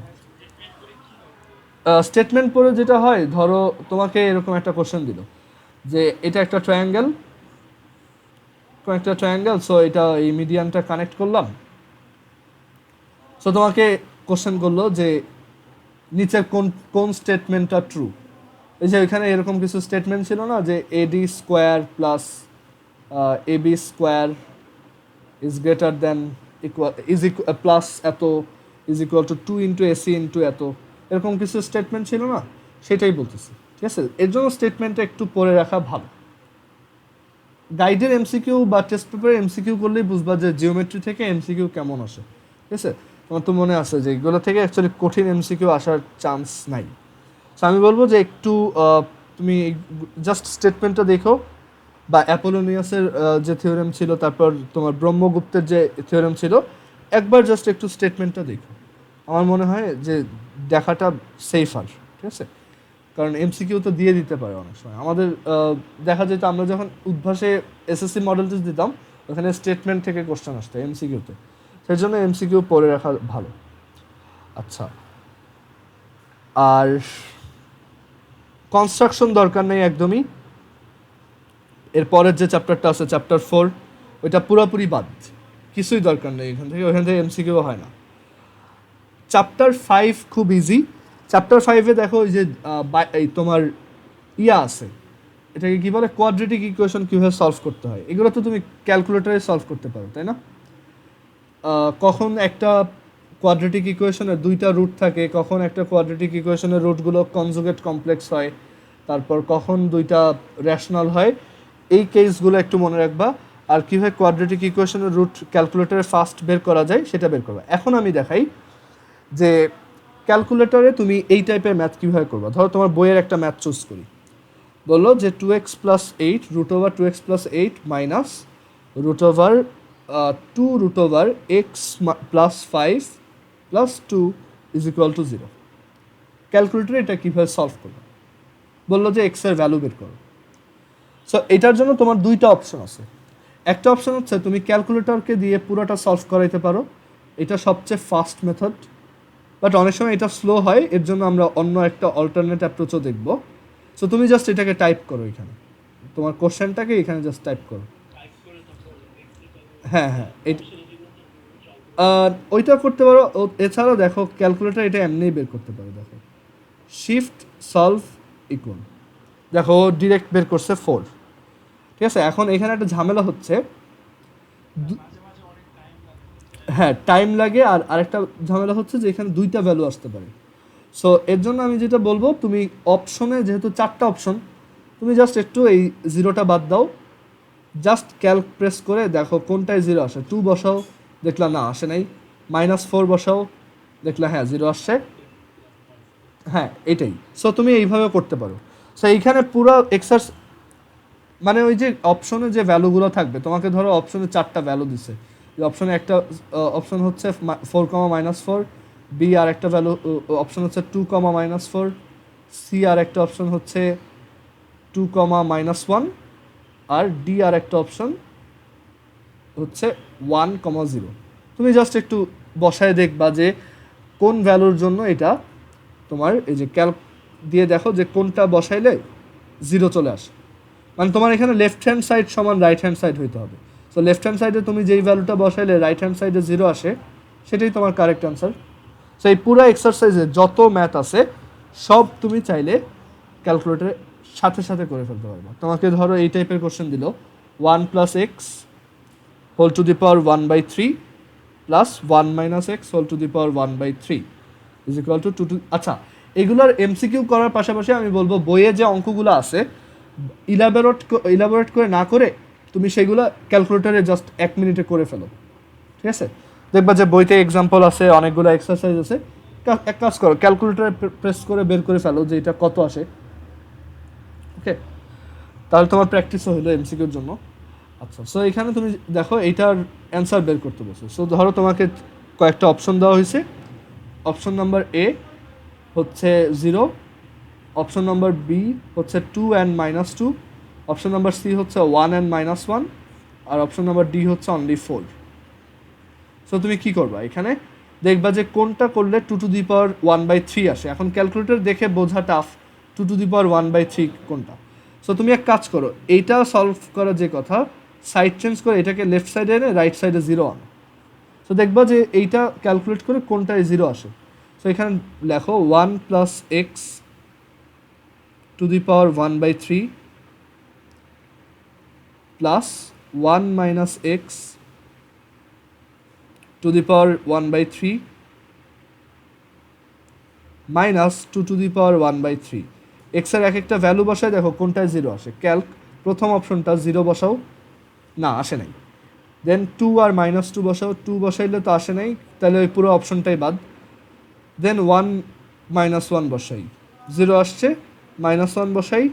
স্টেটমেন্ট পড়ে যেটা হয়, ধরো তোমাকে এরকম একটা কোশ্চেন দিল যে এটা একটা ট্রায়াঙ্গেল, সো এটা এই মিডিয়ানটা কানেক্ট করলাম। সো তোমাকে কোশ্চেন করলো যে নিচের কোন কোন স্টেটমেন্টটা ট্রু। এই যে এখানে এরকম কিছু স্টেটমেন্ট ছিল না, যে AD square plus AB square is greater than plus এত is equal to 2 into AC into এত, এরকম কিছু স্টেটমেন্ট ছিল না, সেটাই বলতেছি। ঠিক আছে? এর জন্য স্টেটমেন্টটা একটু পড়ে রাখা ভালো। গাইডের এমসিকিউ বা টেস্ট পেপারে এমসিকিউ করলেই বুঝবা যে জিওমেট্রি থেকে এমসিকিউ কেমন আসে। ঠিক আছে? তোমার তো মনে আছে যে এগুলো থেকে অ্যাকচুয়ালি কঠিন এমসিকিউ আসার চান্স নাই। সো আমি বলবো যে একটু তুমি জাস্ট স্টেটমেন্টটা দেখো, বা অ্যাপোলোনিয়াসের যে থিওরেম ছিল, তারপর তোমার ব্রহ্মগুপ্তের যে থিওরেম ছিল, একবার জাস্ট একটু স্টেটমেন্টটা দেখো। আমার মনে হয় যে দেখাটা সেফার। ঠিক আছে? কারণ এমসিকিউ তো দিয়ে দিতে পারে অনেক সময়। আমাদের দেখা যেত আমরা যখন উদ্ভাসে এসএসসি মডেল টেস্ট দিতাম, ওখানে স্টেটমেন্ট থেকে কোশ্চেন আসতো এমসিকিউতে। সেই জন্য এমসিকিউ পড়ে রাখা ভালো। আচ্ছা, আর কনস্ট্রাকশন দরকার নেই একদমই। এর পরের যে চ্যাপ্টারটা আছে চ্যাপ্টার 4, ওইটা পুরোপুরি বাদ, কিছুই দরকার নেই ওখান থেকে এমসিকিউ হয় না। চ্যাপ্টার 5 খুব ইজি। চ্যাপ্টার 5-এ দেখো ওই যে এই তোমার ইয়া আছে, এটাকে কী বলে, কোয়াড্রেটিক ইকুয়েশন কীভাবে সলভ করতে হয়, এগুলো তো তুমি ক্যালকুলেটরে সলভ করতে পারো, তাই না? কখন একটা কোয়াড্রেটিক ইকুয়েশনের দুইটা রুট থাকে, কখন একটা কোয়াড্রেটিক ইকুয়েশনের রুটগুলো কনজুগেট কমপ্লেক্স হয়, তারপর কখন দুইটা র্যাশনাল হয়, এই কেসগুলো একটু মনে রাখবা। আর কীভাবে কোয়াড্রেটিক ইকুয়েশনের রুট ক্যালকুলেটরে ফাস্ট বের করা যায় সেটা বের করবা। এখন আমি দেখাই যে ক্যালকুলেটরে তুমি এই টাইপের ম্যাথ কীভাবে করবা। ধরো তোমার বইয়ের একটা ম্যাথ চুজ করি, বললো যে 2x + 8 √2x + 8 - √2 2√x plus 5 plus 2 is equal to 0। ক্যালকুলেটরে এটা কীভাবে সলভ করবে, বললো যে এক্স এর ভ্যালু বের করো। সো এটার জন্য তোমার দুইটা অপশন আছে। একটা অপশন হচ্ছে তুমি ক্যালকুলেটরকে দিয়ে পুরোটা সলভ করাইতে পারো, এটা সবচেয়ে ফাস্ট মেথড, বাট অনেক সময় এটা স্লো হয়, এর জন্য আমরা অন্য একটা অল্টারনেট অ্যাপ্রোচও দেখব। সো তুমি জাস্ট এটাকে টাইপ করো, এখানে তোমার কোশ্চেনটাকে এখানে জাস্ট টাইপ করো। হ্যাঁ হ্যাঁ, ওইটা করতে পারো। এছাড়াও দেখো ক্যালকুলেটর এটা এমনিই বের করতে পারো। দেখো শিফট সলভ ইকুয়াল, দেখো ডিরেক্ট বের করছে 4। ঠিক আছে, এখন এখানে একটা ঝামেলা হচ্ছে, হ্যাঁ টাইম লাগে, আর আরেকটা ঝামেলা হচ্ছে যে এখানে দুইটা ভ্যালু আসতে পারে। সো এর জন্য আমি যেটা বলবো, তুমি অপশনে যেহেতু 4টা অপশন, তুমি জাস্ট একটু এই 0টা বাদ দাও, জাস্ট ক্যালক প্রেস করে দেখো কোনটায় 0 আসে। 2 বসাও, দেখলা না আসে নাই। -4 বসাও, দেখলা হ্যাঁ 0 আসছে। হ্যাঁ এটাই। সো তুমি এইভাবে করতে পারো। সো এইখানে পুরো মানে ওই যে অপশনে যে ভ্যালুগুলো থাকবে, তোমাকে ধরো অপশনে 4টা ভ্যালু দিছে। অপশনে একটা অপশন হচ্ছে 4, -4, বি আর একটা ভ্যালু অপশন হচ্ছে 2, -4, সি আর একটা অপশন হচ্ছে 2, -1, আর ডি আর একটা অপশন হচ্ছে 1, 0। তুমি জাস্ট একটু বসায় দেখবা যে কোন ভ্যালুর জন্য এটা তোমার এই যে ক্যালক দিয়ে দেখো যে কোনটা বসাইলে 0 চলে আসে। মানে তোমার এখানে লেফট হ্যান্ড সাইড সমান রাইট হ্যান্ড সাইড হইতে হবে। সো লেফট হ্যান্ড সাইডে তুমি যেই ভ্যালুটা বসাইলে রাইট হ্যান্ড সাইডে 0 আসে, সেটাই তোমার কারেক্ট অ্যান্সার। সো এই পুরো এক্সারসাইজে যত ম্যাথ আছে সব তুমি চাইলে ক্যালকুলেটরের সাথে সাথে করে ফেলতে পারবে। তোমাকে ধরো এই টাইপের কোশ্চেন দিল 1 + x whole to the power 1/3 plus 1 - x whole to the power 1/3 is equal to 2। আচ্ছা, এগুলোর এমসিকিউ করার পাশাপাশি আমি বলবো বইয়ে যে অঙ্কগুলো আছে ইলাবোরেট করে না করে তুমি সেগুলো ক্যালকুলেটরে জাস্ট 1 মিনিটে করে ফেলো। ঠিক আছে, দেখবা যে বইতে এক্সাম্পল আছে, অনেকগুলো এক্সারসাইজ আছে। এক কাজ করো, ক্যালকুলেটরে প্রেস করে বের করে ফেলো যে এটা কত আসে। ওকে, তাহলে তোমার প্র্যাকটিসও হলো এমসিকিউর জন্য। আচ্ছা, সো এখানে তুমি দেখো এইটার অ্যান্সার বের করতে বসো। সো ধরো তোমাকে কয়েকটা অপশন দেওয়া হয়েছে। অপশন নাম্বার এ হচ্ছে 0, অপশন নাম্বার বি হচ্ছে 2 and -2, অপশন নাম্বার সি হচ্ছে 1 and -1, আর অপশন নাম্বার ডি হচ্ছে অনলি 4। সো তুমি কি করবা, এখানে দেখবা যে কোনটা করলে 2 টু দি পাওয়ার 1/3 আসে। এখন ক্যালকুলেটর দেখে বোঝা টাফ 2 টু দি পাওয়ার 1/3 কোনটা। সো তুমি এক কাজ করো, এইটা সলভ করা যে কথা, সাইড চেঞ্জ করে এটাকে লেফট সাইডে এনে রাইট সাইডে 0 আনো। সো দেখবা যে এইটা ক্যালকুলেট করে কোনটায় 0 আসে। সো এখানে লেখো 1 + x to the power 1/3 plus 1 - x to the power 1/3 minus 2 to the power 1/3। এক্সের এক একটা ভ্যালু বসায় দেখো কোনটায় 0 আসে। ক্যালক প্রথম অপশনটা 0 বসাও, না আসে নাই। দেন 2 আর -2 বসাও, 2 বসাইলে তো আসে নাই, তাহলে ওই পুরো অপশনটাই বাদ। দেন 1 - 1 বসাই, 0 আসছে, -1 বসাই,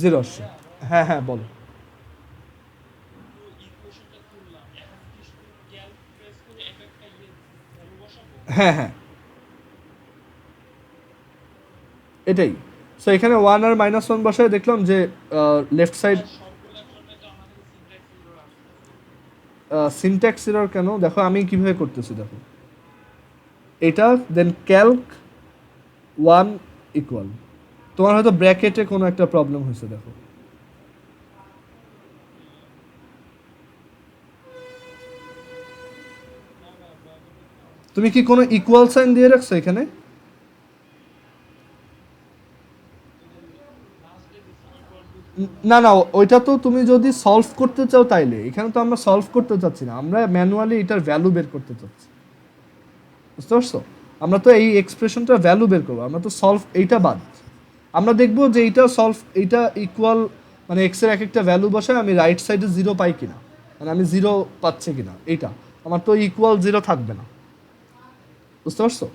0 আসছে। হ্যাঁ হ্যাঁ বলো। হ্যাঁ হ্যাঁ এটাই। সো এখানে 1 আর -1 বসায় দেখলাম যে লেফট সাইড সিনট্যাক্স এরর কেন, দেখো আমি কিভাবে করতেছি। দেখো এটা, দেন ক্যালক 1 ইকুয়াল, তোমার হয়তো ব্র্যাকেটে কোনো একটা প্রবলেম হয়েছে। দেখো তুমি কি কোনো ইকুয়াল সাইন দিয়ে রাখছো এখানে? না না, ওইটা তো তুমি যদি সলভ করতে চাও তাইলে, এখানে তো আমরা সলভ করতে চাচ্ছি না, আমরা ম্যানুয়ালি এটার ভ্যালু বের করতে চাচ্ছি। বুঝতে পারছো, আমরা তো এই এক্সপ্রেশনটার ভ্যালু বের করবো, আমরা তো সলভ এইটা বাদ। আমরা দেখবো যে এইটা সলভ, এইটা ইকুয়াল, মানে এক্সের এক একটা ভ্যালু বসায় আমি রাইট সাইডে 0 পাই কিনা, মানে আমি 0 পাচ্ছি কিনা, এইটা আমার তো ইকুয়াল 0 থাকবে না। বুঝতে পারছো,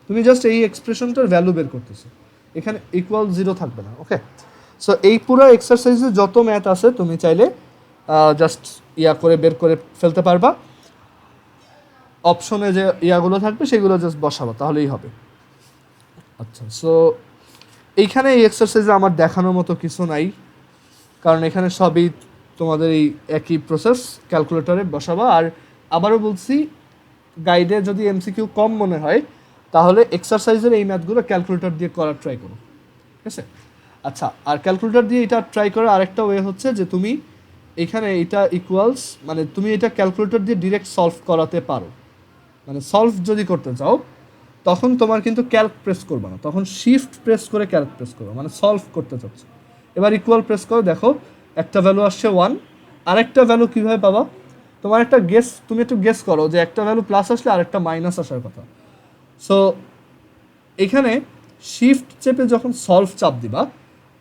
তুমি জাস্ট এই এক্সপ্রেশনটার ভ্যালু বের করতেছো, এখানে ইকুয়াল 0 থাকবে না। ওকে, সো এই পুরো এক্সারসাইজে যত ম্যাথ আছে তুমি চাইলে জাস্ট করে বের করে ফেলতে পারবা, অপশনে যে ইয়াগুলো থাকবে সেগুলো জাস্ট বসাবো তাহলেই হবে। আচ্ছা, সো এইখানে এই এক্সারসাইজে আমার দেখানোর মতো কিছু নাই, কারণ এখানে সবই তোমাদের এই একই প্রসেস, ক্যালকুলেটরে বসাবা। আর আবারও বলছি, গাইডে যদি এমসিকিউ কম মনে হয় তাহলে এক্সারসাইজের এই ম্যাথগুলো ক্যালকুলেটর দিয়ে করার ট্রাই করো, ঠিক আছে? আচ্ছা, আর ক্যালকুলেটর দিয়ে এটা ট্রাই করার আরেকটা ওয়ে হচ্ছে যে তুমি এখানে এটা ইকুয়ালস, মানে তুমি এটা ক্যালকুলেটর দিয়ে ডিরেক্ট সলভ করাতে পারো। মানে সলভ যদি করতে চাও তখন তোমার কিন্তু ক্যালক প্রেস করবে না, তখন শিফট প্রেস করে ক্যালক প্রেস করবে, মানে সলভ করতে চাচ্ছ। এবার ইকুয়াল প্রেস করো, দেখো একটা ভ্যালু আসছে 1, আরেকটা ভ্যালু কীভাবে পাবা? তোমার একটা গেস, তুমি একটু গেস করো যে একটা ভ্যালু প্লাস আসলে আরেকটা মাইনাস আসার কথা। সো এখানে শিফট চেপে যখন সলভ চাপ দিবা,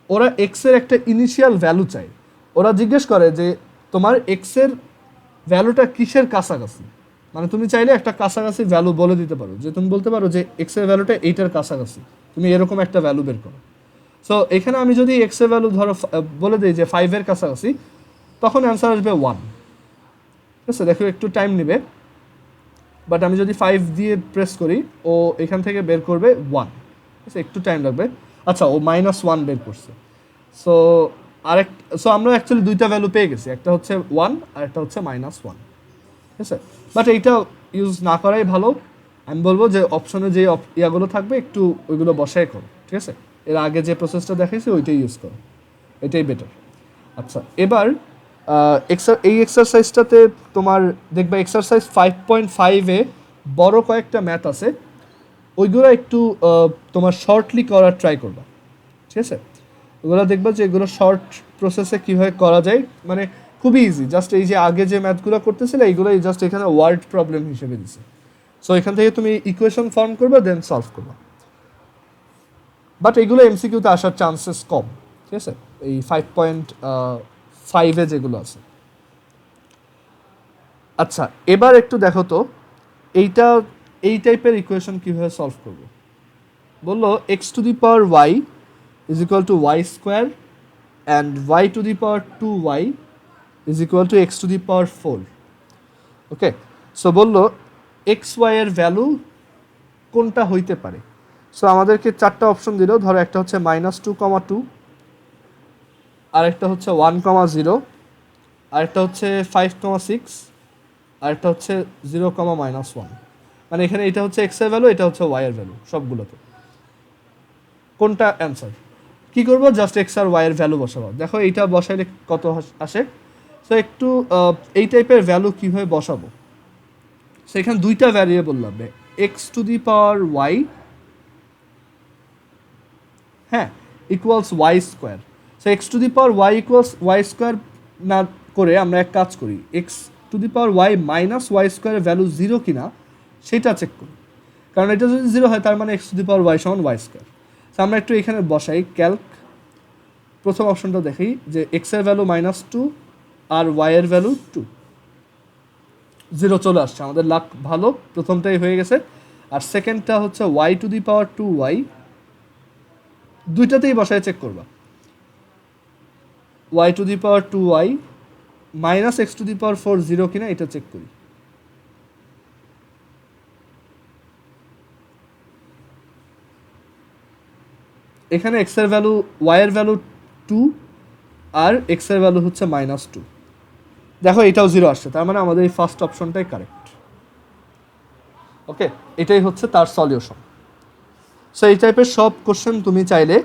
ওরা এক্সের একটা ইনিশিয়াল ভ্যালু চাই। ওরা জিজ্ঞেস করে যে তোমার এক্সের ভ্যালুটা কিসের কাছাকাছি, মানে তুমি চাইলে একটা কাছাকাছি ভ্যালু বলে দিতে পারো, যে তুমি বলতে পারো যে এক্সের ভ্যালুটা এইটার কাছাকাছি, তুমি এরকম একটা ভ্যালু বের করো। সো এখানে আমি যদি এক্সের ভ্যালু ধরো বলে দিই যে 5-এর কাছাকাছি, তখন অ্যান্সার আসবে 1, ঠিক আছে? দেখো একটু টাইম নেবে, বাট আমি যদি 5 দিয়ে প্রেস করি ও এখান থেকে বের করবে 1, ঠিক আছে? একটু টাইম লাগবে। আচ্ছা, ও -1 বের করছে। সো সো আমরা অ্যাকচুয়ালি দুইটা ভ্যালু পেয়ে গেছি, একটা হচ্ছে 1 আর একটা হচ্ছে -1, ঠিক আছে? বাট এইটা ইউজ না করাই ভালো। আমি বলবো যে অপশনে যে ইয়াগুলো থাকবে একটু ওইগুলো বসাই করো, ঠিক আছে? এর আগে যে প্রসেসটা দেখাইছি ওইটাই ইউজ করো, এটাই বেটার। আচ্ছা, এবার এই এক্সারসাইজটাতে তোমার দেখবে এক্সারসাইজ 5.5-এ বড় কয়েকটা ম্যাথ আছে, ওইগুলো একটু তোমার শর্টলি করার ট্রাই করবা, ঠিক আছে? ওগুলো দেখবা যে এগুলো শর্ট প্রসেসে কীভাবে করা যায়, মানে খুবই ইজি। জাস্ট এই যে আগে যে ম্যাথগুলো করতেছিলে এইগুলো জাস্ট এখানে ওয়ার্ড প্রবলেম হিসেবে দিছে। সো এখান থেকে তুমি ইকুয়েশন ফর্ম করবে, দেন সলভ করবা। বাট এইগুলো এমসিকিউতে আসার চান্সেস কম, ঠিক আছে? এই 5.5-এ যেগুলো আছে। আচ্ছা, এবার একটু দেখো তো এই টাইপের ইকুয়েশন কীভাবে সলভ করবো। বললো x⁻y is equal to y² and y⁻2y is equal to x⁻4. Okay, so বললো xy এর ভ্যালু কোনটা হইতে পারে। সো আমাদেরকে 4টা অপশন দিল, ধরো একটা হচ্ছে -2,2, আরেকটা হচ্ছে 1,0, আরেকটা হচ্ছে 5,6, আরেকটা হচ্ছে 0,-1। মানে এখানে এটা হচ্ছে x এর ভ্যালু, এটা হচ্ছে y এর ভ্যালু, সবগুলোতে কোনটা অ্যান্সার। কী করবো, জাস্ট x আর y এর ভ্যালু বসাবো। দেখো এইটা বসাইলে কত আসে। সো একটু এই টাইপের ভ্যালু কীভাবে বসাবো, সেখানে দুইটা ভ্যারিয়েবল লাগবে, x⁻y, হ্যাঁ, equals y²। So x⁻y equals y² না করে আমরা এক কাজ করি, x⁻y - y² এর ভ্যালু 0 কিনা সেটা চেক করি, কারণ এটা যদি 0 হয় তার মানে x⁻y সমান y²। সো আমরা একটু এখানে বসাই ক্যালক, প্রথম অপশনটা দেখি যে x এর ভ্যালু -2 আর y এর ভ্যালু 2, 0 চলে আসছে, আমাদের লাক ভালো, প্রথমটাই হয়ে গেছে। আর সেকেন্ডটা হচ্ছে y⁻2y, দুইটাতেই বসায় চেক করবা, y⁻2y -x⁻4 0 কিনা এটা চেক করি। এখানে x এর ভ্যালু, y এর ভ্যালু 2 আর x এর ভ্যালু হচ্ছে -2। দেখো এটাও 0 আসছে, তার মানে আমাদের এই ফার্স্ট অপশনটাই কারেক্ট। ওকে, এটাই হচ্ছে তার সলিউশন। সো এই টাইপের সব কোশ্চেন তুমি চাইলে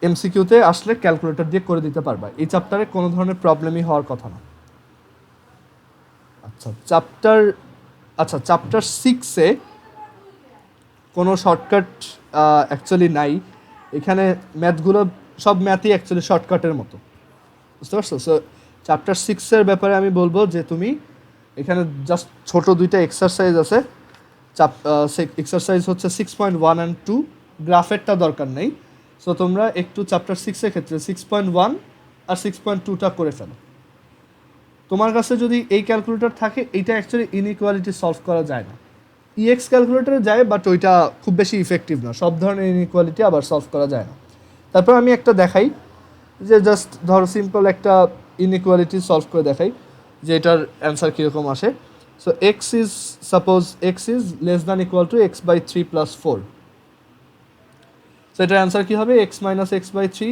এমসিকিউতে আসলে ক্যালকুলেটর দিয়ে করে দিতে পারবা। এই চ্যাপ্টারে কোনো ধরনের প্রবলেমই হওয়ার কথা না। আচ্ছা, চ্যাপ্টার 6-এ কোনো শর্টকাট অ্যাকচুয়ালি নাই। এখানে ম্যাথগুলো সব ম্যাথই অ্যাকচুয়ালি শর্টকাটের মতো, বুঝতে পারছো? সো চ্যাপ্টার 6-এর ব্যাপারে আমি বলবো যে তুমি এখানে জাস্ট ছোট দুইটা এক্সারসাইজ আছে। এক্সারসাইজ হচ্ছে 6.1 and 2, গ্রাফেরটা দরকার নেই। সো তোমরা একটু চ্যাপ্টার 6-এর ক্ষেত্রে 6.1 আর 6.2টা করে ফেলো। তোমার কাছে যদি এই ক্যালকুলেটর থাকে, এইটা অ্যাকচুয়ালি ইনইকুয়ালিটি সলভ করা যায় না। ইএক্স ক্যালকুলেটরে যায়, বাট ওইটা খুব বেশি ইফেক্টিভ না, সব ধরনের ইনইকুয়ালিটি আবার সলভ করা যায় না। তারপর আমি একটা দেখাই, যে জাস্ট ধরো সিম্পল একটা ইনইকুয়ালিটি সলভ করে দেখাই যে এটার অ্যান্সার কীরকম আসে। So x is suppose x is less than equal to x by three plus four. So এটার অ্যান্সার কী হবে? X minus x by three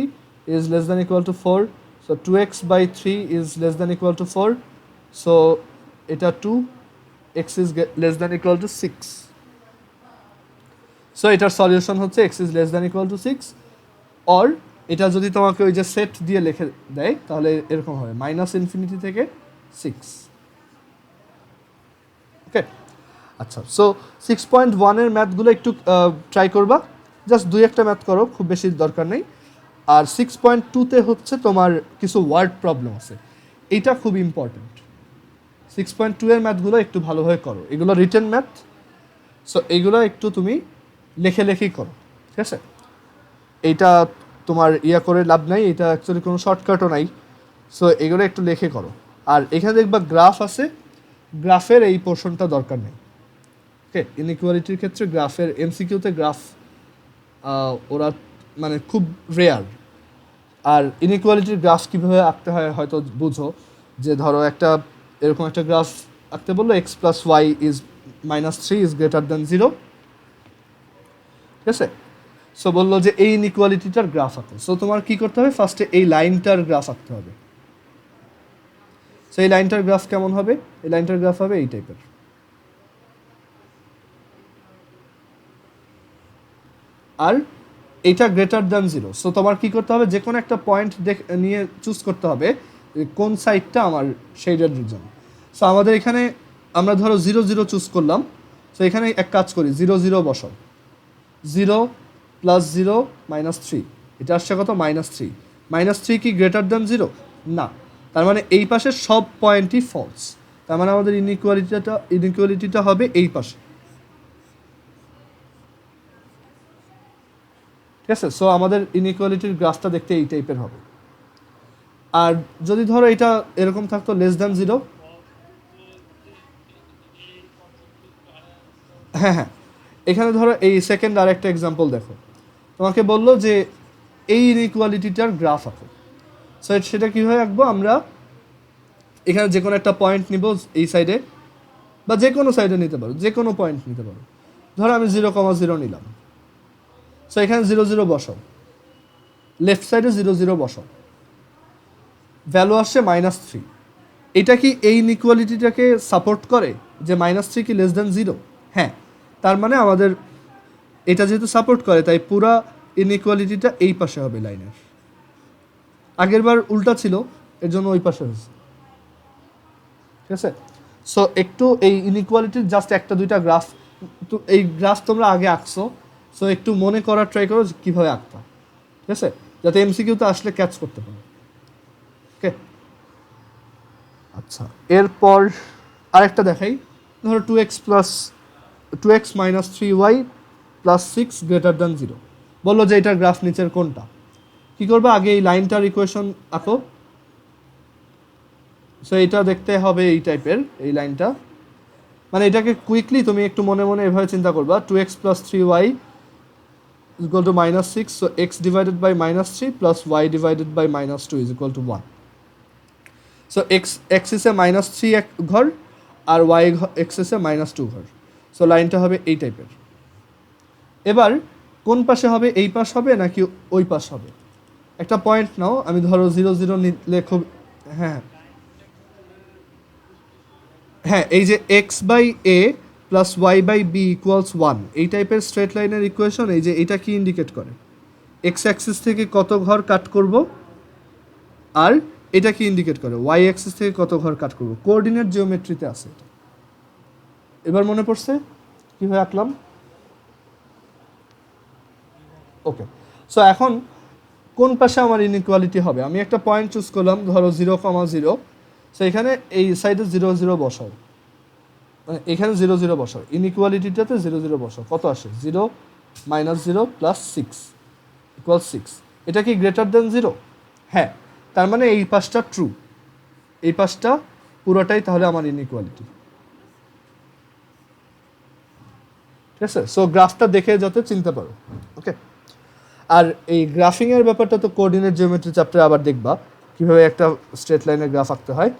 is less than equal to four. So two x by three is less than equal to four. So এটা two, x is less than equal to six. So এটার সলিউশন হচ্ছে x is less than equal to six. Or এটা যদি তোমাকে ওই যে সেট দিয়ে লিখে দেয় তাহলে এরকম হবে মাইনাস ইনফিনিটি থেকে সিক্স। ওকে, আচ্ছা। সো 6.1-এর ম্যাথগুলো একটু ট্রাই করবা, জাস্ট দুই একটা ম্যাথ করো, খুব বেশি দরকার নেই। আর 6.2-তে হচ্ছে তোমার কিছু ওয়ার্ড প্রবলেম আছে, এইটা খুব ইম্পর্টেন্ট। 6.2-এর ম্যাথগুলো একটু ভালোভাবে করো, এগুলো রিটেন ম্যাথ। সো এইগুলো একটু তুমি লেখেই করো, ঠিক আছে? এইটা তোমার করে লাভ নাই, এটা অ্যাকচুয়ালি কোনো শর্টকাটও নাই। সো এগুলো একটু লেখে করো। আর এখানে দেখবা গ্রাফ আছে, গ্রাফের এই পোর্শনটা দরকার নেই। ওকে, ইনইকুয়ালিটির ক্ষেত্রে গ্রাফের এমসিকিউতে গ্রাফ ওরা মানে খুব রেয়ার। আর ইনইকুয়ালিটির গ্রাফ কীভাবে আঁকতে হয় হয়তো বুঝো, যে ধরো একটা এরকম একটা গ্রাফ আঁকতে বললো x plus y is minus three is greater than zero, ঠিক আছে? সো বললো যে এই ইনইকুয়ালিটিটার গ্রাফ আঁকো। সো তোমার কী করতে হবে? ফার্স্টে এই লাইনটার গ্রাফ আঁকতে হবে। সো এই লাইনটার গ্রাফ কেমন হবে? এই লাইনটার গ্রাফ হবে এই টাইপের। আর এইটা গ্রেটার দ্যান জিরো। সো তোমার কী করতে হবে? যে কোনো একটা পয়েন্ট নিয়ে চুজ করতে হবে কোন সাইডটা আমার শেডেড রিজন। সো আমাদের এখানে আমরা ধরো 0 0 চুজ করলাম। সো এখানে এক কাজ করি, 0 0 বসাও। 0 প্লাস 0 মাইনাস থ্রি, এটা আসছে কত? Minus three. মাইনাস থ্রি কি গ্রেটার দ্যান জিরো? না, তার মানে এই পাশের সব পয়েন্টই ফলস। তার মানে আমাদের ইনইকুয়ালিটিটা হবে এই পাশে, ঠিক আছে? সো আমাদের ইনইকুয়ালিটির গ্রাফটা দেখতে এই টাইপের হবে। আর যদি ধরো এটা এরকম থাকতো লেস দ্যান জিরো, হ্যাঁ হ্যাঁ, এখানে ধরো এই সেকেন্ড আর একটা এক্সাম্পল দেখো, তোমাকে বললো যে এই ইনইকুয়ালিটিটার গ্রাফ আঁকো। সো সেটা কীভাবে আঁকবো? আমরা এখানে যে কোনো একটা পয়েন্ট নিব এই সাইডে, বা যে কোনো সাইডে নিতে পারো, যে কোনো পয়েন্ট নিতে পারো। ধরো আমি 0,0 নিলাম। সো এখানে 0 0 বসাও, লেফট সাইডে 0 0 বসাও, ভ্যালু আসছে মাইনাস থ্রি। এটা কি এই ইনইকুয়ালিটিটাকে সাপোর্ট করে যে মাইনাস থ্রি কি লেস দ্যান জিরো? হ্যাঁ, তার মানে আমাদের এটা যেহেতু সাপোর্ট করে তাই পুরা ইনইকুয়ালিটিটা এই পাশে হবে লাইনের। আগের বার উল্টা ছিল, এর জন্য ওই পাশে হয়েছে, ঠিক আছে? সো একটু এই ইনইকুয়ালিটির জাস্ট একটা দুইটা গ্রাফ, তো এই গ্রাফ তোমরা আগে আঁকছো, সো একটু মনে করার ট্রাই করো কীভাবে আঁকতা, ঠিক আছে? যাতে এমসিকিউতে আসলে ক্যাচ করতে পারো। ওকে, আচ্ছা। এরপর আরেকটা দেখাই, ধরো 2x minus three y plus six greater than zero. বললো যে এটার গ্রাফ নিচের কোনটা। কী করবে? আগে এই লাইনটার ইকুয়েশন আঁকো। সো এটা দেখতে হবে এই টাইপের, এই লাইনটা। মানে এটাকে কুইকলি তুমি একটু মনে মনে এভাবে চিন্তা করবা, 2x plus three y is equal to minus 6, so x divided by minus 3 plus y divided by minus 2 is equal to 1. So x is a minus 3 এক ঘর আর y x is a minus 2 ঘর। সো লাইনটা হবে এই টাইপের। এবার কোন পাশে হবে? এই পাশ হবে নাকি ওই পাশ হবে? একটা পয়েন্ট নাও, আমি ধরো 0 0 নিলে খুব, হ্যাঁ হ্যাঁ, এই যে x by a plus y by b equals one, এই টাইপের স্ট্রেট লাইনের ইকুয়েশন। এই যে এটা কি ইন্ডিকেট করে? এক্স অ্যাক্সিস থেকে কত ঘর কাট করব, আর এটা কি ইন্ডিকেট করে? ওয়াই অ্যাক্সিস থেকে কত ঘর কাট করব। কোঅর্ডিনেট জিওমেট্রিতে আছে এটা। এবার মনে পড়ছে কীভাবে আঁকলাম? ওকে, সো এখন কোন পাশে আমার ইনইকুয়ালিটি হবে? আমি একটা পয়েন্ট চুজ করলাম, ধরো 0,0। সো এখানে এই সাইডে 0 0 বসাও, মানে এখানে 0 0 বসাও, ইনইকুয়ালিটিটাতে 0 0 বসাও। কত আসে? 0 মাইনাস 0 প্লাস সিক্স ইকুয়াল 6। এটা কি গ্রেটার দ্যান জিরো? হ্যাঁ, তার মানে এই পাশটা ট্রু, এই পাশটা পুরোটাই তাহলে আমার ইনইকুয়ালিটি, ঠিক আছে? সো গ্রাফটা দেখে যাতে চিনতে পারো। ওকে, আর এই গ্রাফিংয়ের ব্যাপারটা তো কোঅর্ডিনেট জিওমেট্রি চ্যাপ্টারে আবার দেখবা কীভাবে একটা স্ট্রেট লাইনের গ্রাফ আঁকতে হয়।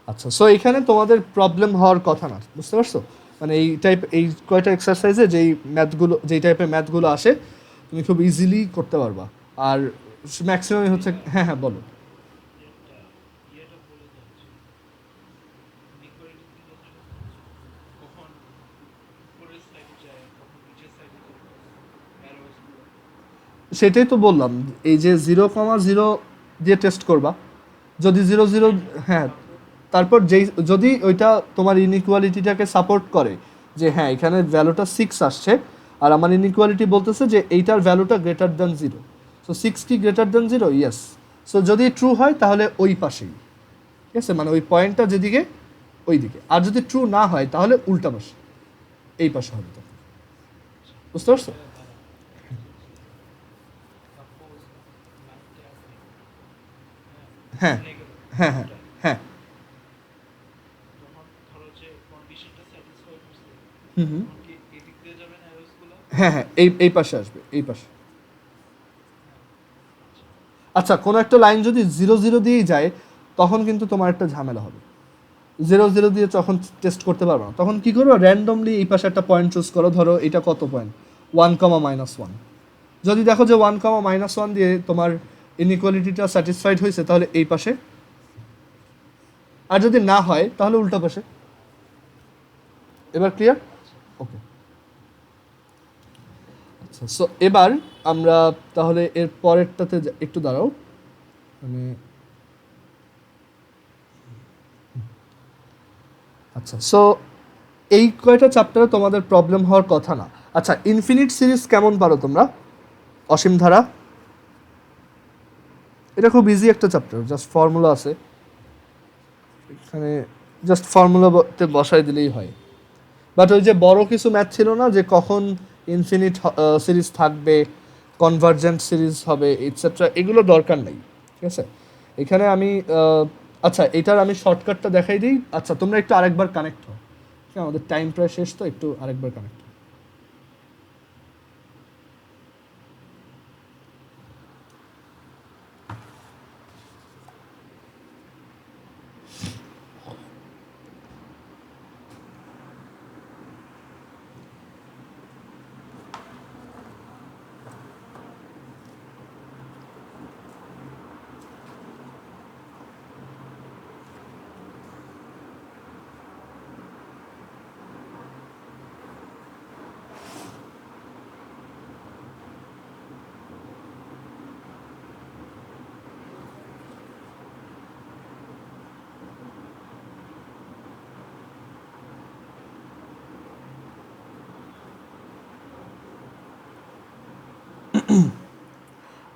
আচ্ছা, সো এখানে তোমাদের প্রবলেম হওয়ার কথা না, বুঝতে পারছো? মানে এই কয়টা এক্সারসাইজে যেই টাইপের ম্যাথগুলো আসে তুমি খুব ইজিলি করতে পারবা। আর ম্যাক্সিমামই হচ্ছে, হ্যাঁ হ্যাঁ বলো। সেটাই তো বললাম, এই যে 0,0 দিয়ে টেস্ট করবা, যদি 0 0, হ্যাঁ, তারপর যদি ওইটা তোমার ইনইকুয়ালিটিটাকে সাপোর্ট করে যে হ্যাঁ এখানে ভ্যালুটা 6 আসছে আর আমার ইনইকুয়ালিটি বলতেছে যে এইটার ভ্যালুটা গ্রেটার দ্যান 0, সো 6 কি গ্রেটার দ্যান 0? ইয়েস। সো যদি ট্রু হয় তাহলে ওই পাশেই, ঠিক আছে, মানে ওই পয়েন্টটা যেদিকে ওই দিকে। আর যদি ট্রু না হয় তাহলে উল্টা পাশে, এই পাশে হবে। তখন বুঝতে পারছো? হ্যাঁ হ্যাঁ হ্যাঁ হ্যাঁ। হুম হুম, হ্যাঁ হ্যাঁ, এই পাশে আসবে, এই পাশে। আচ্ছা, কোনো একটা লাইন যদি 0 0 দিয়েই যায় তখন কিন্তু তোমার একটা ঝামেলা হবে। 0 0 দিয়ে তখন টেস্ট করতে পারবো না। তখন কি করবো, র্যান্ডমলি এই পাশে একটা পয়েন্ট চুজ করো। ধরো এটা কত পয়েন্ট, 1,-1। যদি দেখো যে 1,-1 দিয়ে তোমার ইনইকুয়ালিটিটা স্যাটিসফাইড হয়েছে তাহলে এই পাশে, আর যদি না হয় তাহলে উল্টা পাশে। এবার ক্লিয়ার? ওকে। আচ্ছা, সো এবার আমরা তাহলে এর পরেরটাতে একটু দাঁড়াও, মানে আচ্ছা, সো এই কয়টা চ্যাপ্টারে তোমাদের প্রবলেম হওয়ার কথা না। আচ্ছা, ইনফিনিট সিরিজ কেমন পারো তোমরা? অসীম ধারা, এটা খুব ইজি একটা চ্যাপ্টার, জাস্ট ফর্মুলা আছে এখানে, জাস্ট ফর্মুলাতে বসাই দিলেই হয়। বাট ওই যে বড় কিছু ম্যাথ ছিল না যে কখন ইনফিনিট সিরিজ থাকবে, কনভার্জেন্ট সিরিজ হবে, এটসেট্রা, এগুলো দরকার নেই, ঠিক আছে? এখানে আমি আচ্ছা এটার আমি শর্টকাটটা দেখাই দিই। আচ্ছা, তোমরা একটু আরেকবার কানেক্ট হও, ঠিক আছে? আমাদের টাইম প্রায় শেষ, তো একটু আরেকবার কানেক্ট।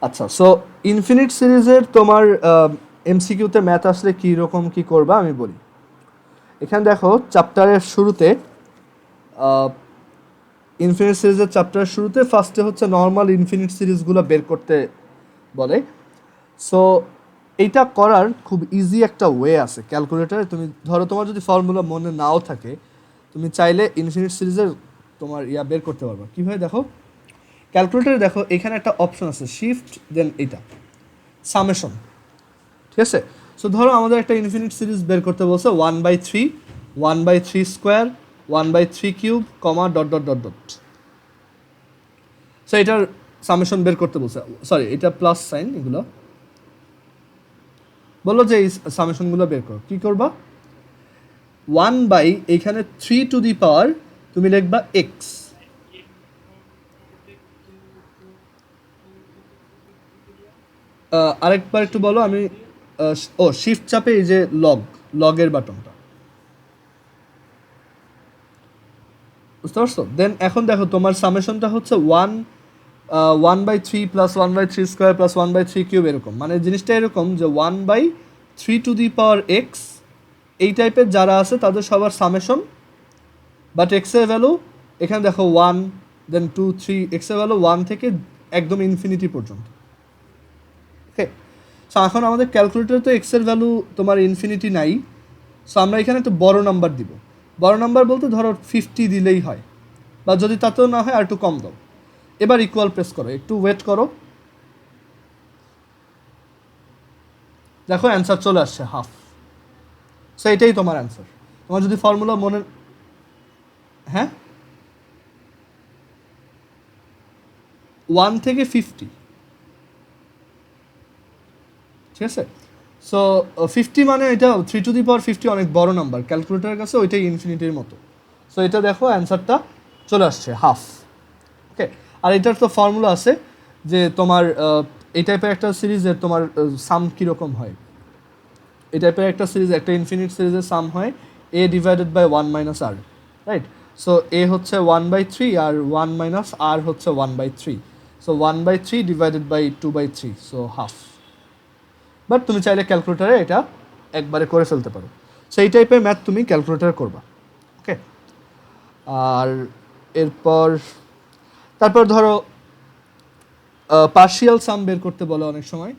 আচ্ছা, সো ইনফিনিট সিরিজের তোমার এমসিকিউতে ম্যাথ আসলে কী রকম কী করবা আমি বলি। এখানে দেখো চ্যাপ্টারের শুরুতে, ইনফিনিট সিরিজের চ্যাপ্টারের শুরুতে ফার্স্টে হচ্ছে নর্মাল ইনফিনিট সিরিজগুলো বের করতে বলে। সো এইটা করার খুব ইজি একটা ওয়ে আছে ক্যালকুলেটারে। তুমি ধরো তোমার যদি ফর্মুলা মনে নাও থাকে, তুমি চাইলে ইনফিনিট সিরিজের তোমার বের করতে পারবা। কীভাবে দেখো, ক্যালকুলেটারে দেখো এখানে একটা অপশন আছে শিফট দেন এটা সামেশন, ঠিক আছে? সো ধরো আমাদের একটা ইনফিনিট সিরিজ বের করতে বলছে 1/3, 1/3 স্কোয়ার, 1/3 কিউব, কমা dot dot dot dot. So এটার সামেশন বের করতে বলছে, সরি এটা প্লাস সাইন, এগুলো বললো যে এই সামেশনগুলো বের করো। কী করবা, 1 এইখানে 3 টু দি পাওয়ার তুমি লিখবা এক্স। আরেকবার একটু বলো, আমি শিফট চাপে এই যে লগের বাটনটা, বুঝতে পারছো? দেন এখন দেখো তোমার সামেশনটা হচ্ছে 1/3 প্লাস 1/3 স্কোয়ার প্লাস 1/3 কিউব, এরকম। মানে জিনিসটা এরকম যে 1/3 টু দি পাওয়ার এক্স, এই টাইপের যারা আছে তাদের সবার সামেশন, বাট এক্সের ভ্যালু এখানে দেখো 1, দেন 2, 3, এক্সের ভ্যালু 1 থেকে একদম ইনফিনিটি পর্যন্ত। ওকে, সো এখন আমাদের ক্যালকুলেটরে তো এক্সের ভ্যালু তোমার ইনফিনিটি নাই, সো আমরা এখানে একটা বড় নাম্বার দিব। বড় নাম্বার বলতে ধরো 50 দিলেই হয়, বা যদি তাতেও না হয় আর একটু কম দাও। এবার ইকুয়াল প্রেস করো, একটু ওয়েট করো, দেখো অ্যান্সার চলে আসছে হাফ। সো এটাই তোমার অ্যান্সার। তোমার যদি ফর্মুলা মনে, হ্যাঁ 1 থেকে 50, ঠিক আছে। সো 50 মানে এটা 3⁻50 অনেক বড় নাম্বার, ক্যালকুলেটরের কাছে ওইটাই ইনফিনিটির মতো। সো এটা দেখো অ্যান্সারটা চলে আসছে হাফ। ওকে, আর এটার তো ফর্মুলা আছে যে তোমার এই টাইপের একটা সিরিজের তোমার সাম কীরকম হয়। এই টাইপের একটা সিরিজ, একটা ইনফিনিট সিরিজের সাম হয় a divided by 1 minus r, right. So a হচ্ছে 1/3 আর 1 মাইনাস আর হচ্ছে 1/3। So 1/3 divided by 2/3, so half. But তুমি চাইলে ক্যালকুলেটারে এটা একবারে করে ফেলতে পারো। সো এই টাইপের ম্যাথ তুমি ক্যালকুলেটারে করবা। ওকে, আর তারপর ধরো পার্শিয়াল সাম বের করতে বলে অনেক সময়।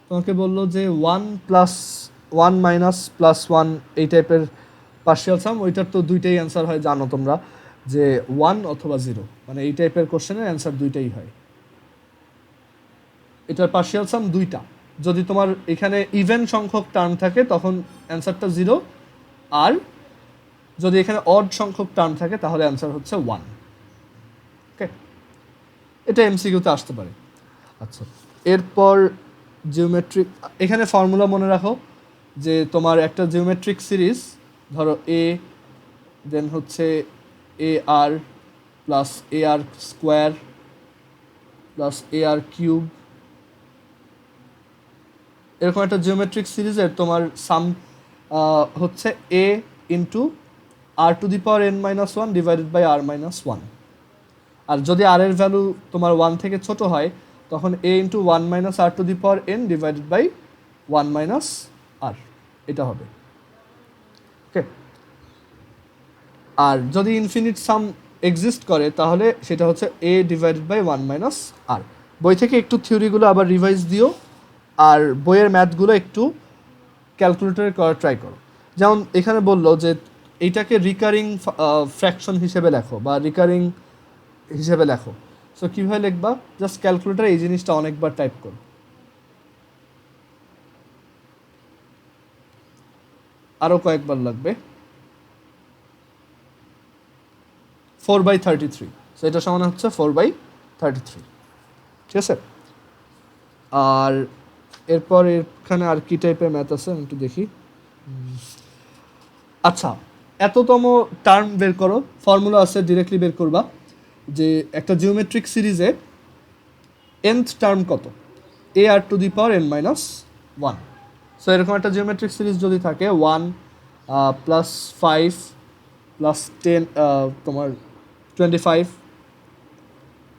তোমাকে বললো যে 1 প্লাস 1 মাইনাস প্লাস 1 এই টাইপের পার্শিয়াল সাম, ওইটার তো দুইটাই অ্যান্সার হয় জানো তোমরা, যে 1 অথবা 0, মানে এই টাইপের কোশ্চেনের অ্যান্সার দুইটাই হয়। এটার পার্শিয়াল সাম দুইটা, যদি তোমার এখানে ইভেন সংখ্যক টার্ম থাকে তখন অ্যান্সারটা 0, আর যদি এখানে অড সংখ্যক টার্ম থাকে তাহলে অ্যান্সার হচ্ছে 1। ওকে, এটা এমসিকিউতে আসতে পারে। আচ্ছা, এরপর জিওমেট্রিক, এখানে ফর্মুলা মনে রাখো যে তোমার একটা জিওমেট্রিক সিরিজ, ধরো এ দেন হচ্ছে a r plus a r square plus a r cube, এরকম একটা জিওমেট্রিক সিরিজের তোমার সাম হচ্ছে a into r to the power n minus 1 divided by r minus 1। আর যদি আর এর ভ্যালু তোমার 1 থেকে ছোট হয় তখন a into 1 minus r to the power n divided by 1 minus r, এটা হবে। ওকে, আর যদি ইনফিনিট সাম এক্সিস্ট করে তাহলে সেটা হচ্ছে a ডিভাইডেড বাই 1 মাইনাস আর। বই থেকে একটু থিওরিগুলো আবার রিভাইজ দিও, আর বইয়ের ম্যাথগুলো একটু ক্যালকুলেটরে করার ট্রাই করো। যেমন এখানে বললো যে এইটাকে রিকারিং ফ্র্যাকশন হিসেবে লেখো বা রিকারিং হিসেবে লেখো। সো কীভাবে লিখবা, জাস্ট ক্যালকুলেটারে এই জিনিসটা অনেকবার টাইপ করো, আরও কয়েকবার লাগবে। 4/33, সো এটা সমান হচ্ছে 4/33, ঠিক আছে। আর এরপর এখানে আর কি টাইপের ম্যাথ আছে আমি একটু দেখি। আচ্ছা, এততম টার্ম বের করো, ফর্মুলা আছে ডিরেক্টলি বের করবা যে একটা জিওমেট্রিক সিরিজে nth টার্ম কত, a r to the power n minus 1। So এরকম একটা জিওমেট্রিক সিরিজ যদি থাকে 1 প্লাস 5 প্লাস 10 তোমার 25,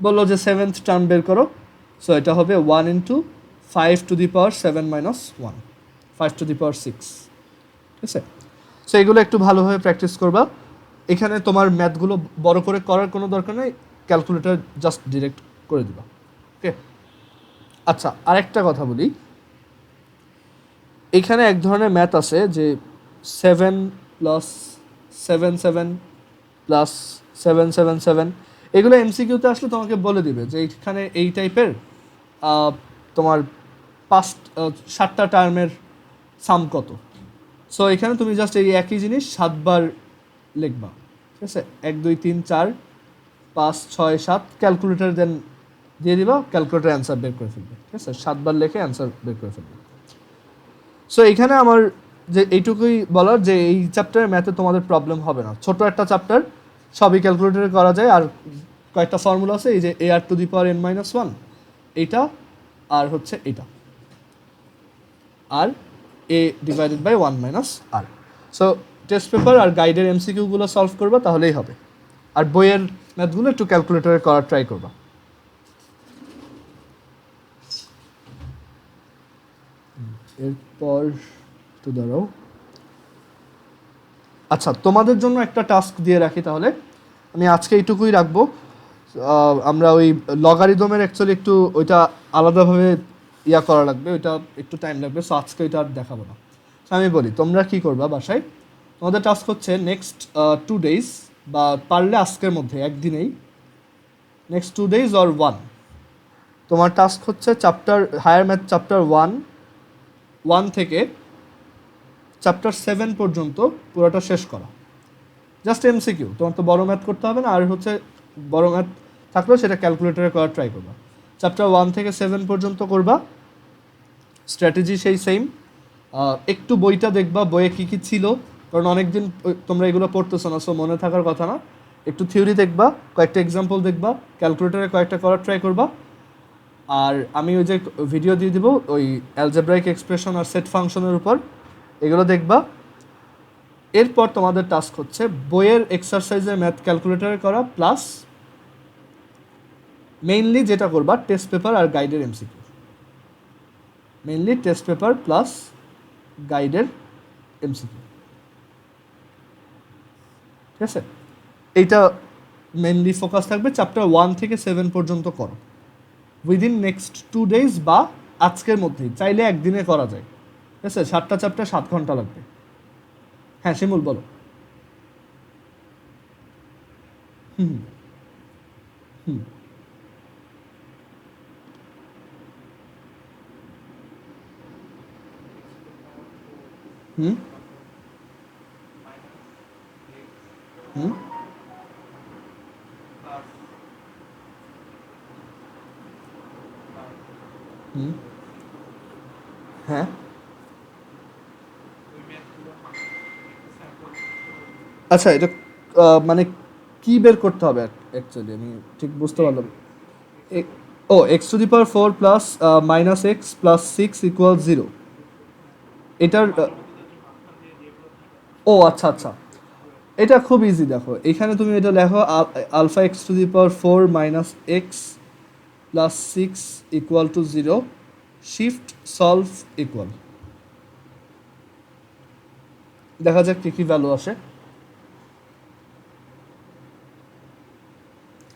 বললো যে 7th টার্ম বের করো। সো এটা হবে 1 into 5 to the power 7 minus 1, 5 to the power 6, ঠিক আছে। সো এগুলো একটু ভালোভাবে প্র্যাকটিস করবা। এখানে তোমার ম্যাথগুলো বড় করে করার কোনো দরকার নেই, ক্যালকুলেটর জাস্ট ডিরেক্ট করে দিবা। ওকে, আচ্ছা আরেকটা কথা বলি, এখানে এক ধরনের ম্যাথ আছে যে 7 প্লাস 7 প্লাস 7 এগুলো এমসিকিউতে আসলে তোমাকে বলে দিবে যে এইখানে এই টাইপের তোমার 7টা টার্মের সাম কত। সো এখানে তুমি জাস্ট এই একই জিনিস 7বার লিখবা, ঠিক আছে। 1 2 3 4 5 6 7 ক্যালকুলেটর দেন দিয়ে দিবা, ক্যালকুলেটর অ্যান্সার বের করে ফেলবে, ঠিক আছে। 7বার লিখে অ্যান্সার বের করে ফেলবে। সো এখানে আমার যে এইটুকুই বলার যে এই চ্যাপ্টারের ম্যাথে তোমাদের প্রবলেম হবে না, ছোট একটা চ্যাপ্টার, সবই ক্যালকুলেটরে করা যায়। আর কয়েকটা ফর্মুলা আছে, এই যে a r to the power n minus 1 এইটা, আর হচ্ছে এইটা, আর a divided by 1 minus r. So test paper আর গাইডের এমসিকিউগুলো সলভ করবা তাহলেই হবে, আর বইয়ের ম্যাথগুলো একটু ক্যালকুলেটরে করার ট্রাই করবা। এরপর তো দাঁড়াও, আচ্ছা তোমাদের জন্য একটা টাস্ক দিয়ে রাখি তাহলে, আমি আজকে এইটুকুই রাখবো। আমরা ওই লগারিদমের অ্যাকচুয়ালি একটু ওইটা আলাদাভাবে করা লাগবে, ওইটা একটু টাইম লাগবে। সো আজকে ওইটা আর দেখাবো না। আমি বলি তোমরা কি করবা বাসায়, তোমাদের টাস্ক হচ্ছে নেক্সট 2 days বা পারলে আজকের মধ্যে একদিনেই নেক্সট 2 days অর 1, তোমার টাস্ক হচ্ছে চ্যাপ্টার হায়ার ম্যাথ চ্যাপ্টার 1 থেকে চ্যাপ্টার 7 পর্যন্ত পুরোটা শেষ করা। জাস্ট এমসিকিউ, তোমার তো বড় ম্যাথ করতে হবে না, আর হচ্ছে বড় ম্যাথ থাকলেও সেটা ক্যালকুলেটরে করার ট্রাই করবা। চ্যাপ্টার 1 থেকে 7 পর্যন্ত করবা, স্ট্র্যাটেজি সেই সেম। একটু বইটা দেখবা, বইয়ে কী কী ছিল, কারণ অনেক দিন তোমরা এগুলো পড়তেছো না, সো মনে থাকার কথা না। একটু থিওরি দেখবা, কয়েকটা এক্সাম্পল দেখবা, ক্যালকুলেটরে কয়েকটা করার ট্রাই করবা। আর আমি ওই যে ভিডিও দিয়ে দিব ওই অ্যালজেব্রাইক এক্সপ্রেশন আর সেট ফাংশনের উপর, এগুলো দেখবা। এরপর তোমাদের টাস্ক হচ্ছে বইয়ের এক্সারসাইজে ম্যাথ ক্যালকুলেটরে করা, প্লাস মেইনলি যেটা করবা টেস্ট পেপার আর গাইডের MCQ. Mainly test paper plus গাইডের এমসিকিউ, ঠিক আছে? এইটা মেইনলি ফোকাস থাকবে। চ্যাপ্টার 1 থেকে 7 পর্যন্ত করো উইদিন নেক্সট 2 days বা আজকের মধ্যেই, চাইলে একদিনে করা যায়, ঠিক আছে? 7টা চ্যাপ্টার 7 ঘন্টা লাগবে। হ্যাঁ শিমুল বলো। হুম হুম হুম হুম হুম হ্যাঁ, আচ্ছা এটা মানে কি বের করতে হবে অ্যাকচুয়ালি আমি ঠিক বুঝতে পারলাম। ও x⁴ প্লাস -x প্লাস 6 = 0, এটার ও আচ্ছা আচ্ছা, এটা খুব ইজি। দেখো এখানে তুমি এটা লেখো alpha x⁴ minus x plus 6 = 0, shift solve equal, দেখা যাক কী কী ভ্যালু আসে।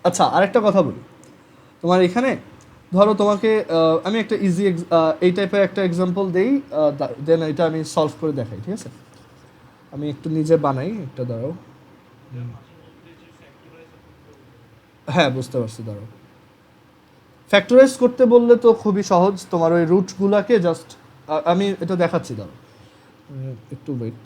আচ্ছা আরেকটা কথা বলি, তোমার এখানে ধরো তোমাকে আমি একটা ইজি এই টাইপের একটা এক্সাম্পল দেই, দেন এটা আমি সলভ করে দেখাই, ঠিক আছে? আমি একটু নিজে বানাই, একটা দাঁড়াও। হ্যাঁ বুঝতে পারছি, দাঁড়াও। ফ্যাক্টরাইজ করতে বললে তো খুবই সহজ, তোমার ওই রুটগুলাকে জাস্ট আমি এটা দেখাচ্ছি, দাঁড়াও একটু ওয়েট।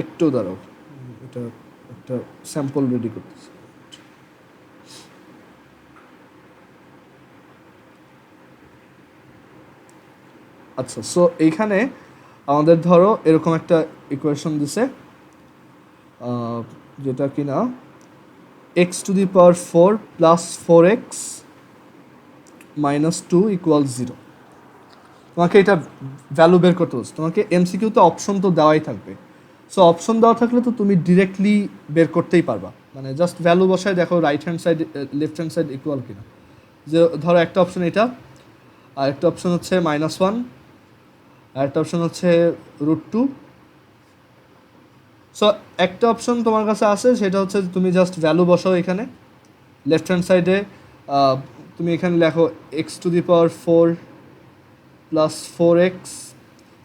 একটু দাঁড়াও, এটা একটা স্যাম্পল রেডি করতেছি। আচ্ছা, সো এইখানে আমাদের ধরো এরকম একটা ইকুয়েশন দিছে, যেটা কিনা x⁴ প্লাস 4x মাইনাস 2 = 0। তোমাকে এটা ভ্যালু বের করতে বলছে, তোমাকে এমসিকিউতে অপশন তো দেওয়াই থাকবে। সো অপশন দেওয়া থাকলে তো তুমি ডিরেক্টলি বের করতেই পারবা, মানে জাস্ট ভ্যালু বসায় দেখো right hand side left hand side equal কিনা। যে ধরো একটা অপশন এটা, আর একটা অপশন হচ্ছে -1, আর একটা অপশন হচ্ছে √2। সো একটা অপশন তোমার কাছে আছে, সেটা হচ্ছে তুমি জাস্ট ভ্যালু বসাও এখানে লেফট হ্যান্ড সাইডে। তুমি এখানে লেখো x⁴ প্লাস 4x।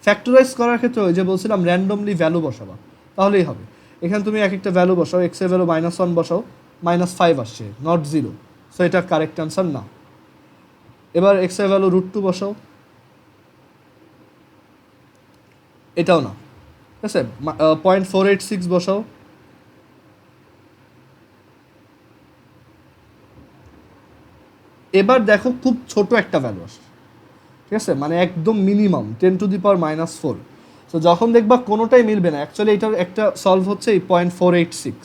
ফ্যাক্টরাইজ করার ক্ষেত্রে ওই যে বলছিলাম র্যান্ডমলি ভ্যালু বসাবা, তাহলেই হবে। এখানে তুমি এক একটা ভ্যালু বসাও, এক্সের ভ্যালু -1 বসাও, -5 আসছে, নট 0, সো এটা কারেক্ট অ্যান্সার না। এবার এক্সের ভ্যালু √2 বসাও, এটাও না, ঠিক আছে। 0.486 বসাও, এবার দেখো খুব ছোট একটা ভ্যালু আসছে, ঠিক আছে, মানে একদম মিনিমাম 10⁻⁻⁴। সো যখন দেখবা কোনোটাই মিলবে না, অ্যাকচুয়ালি এটার একটা সলভ হচ্ছে এই 0.486,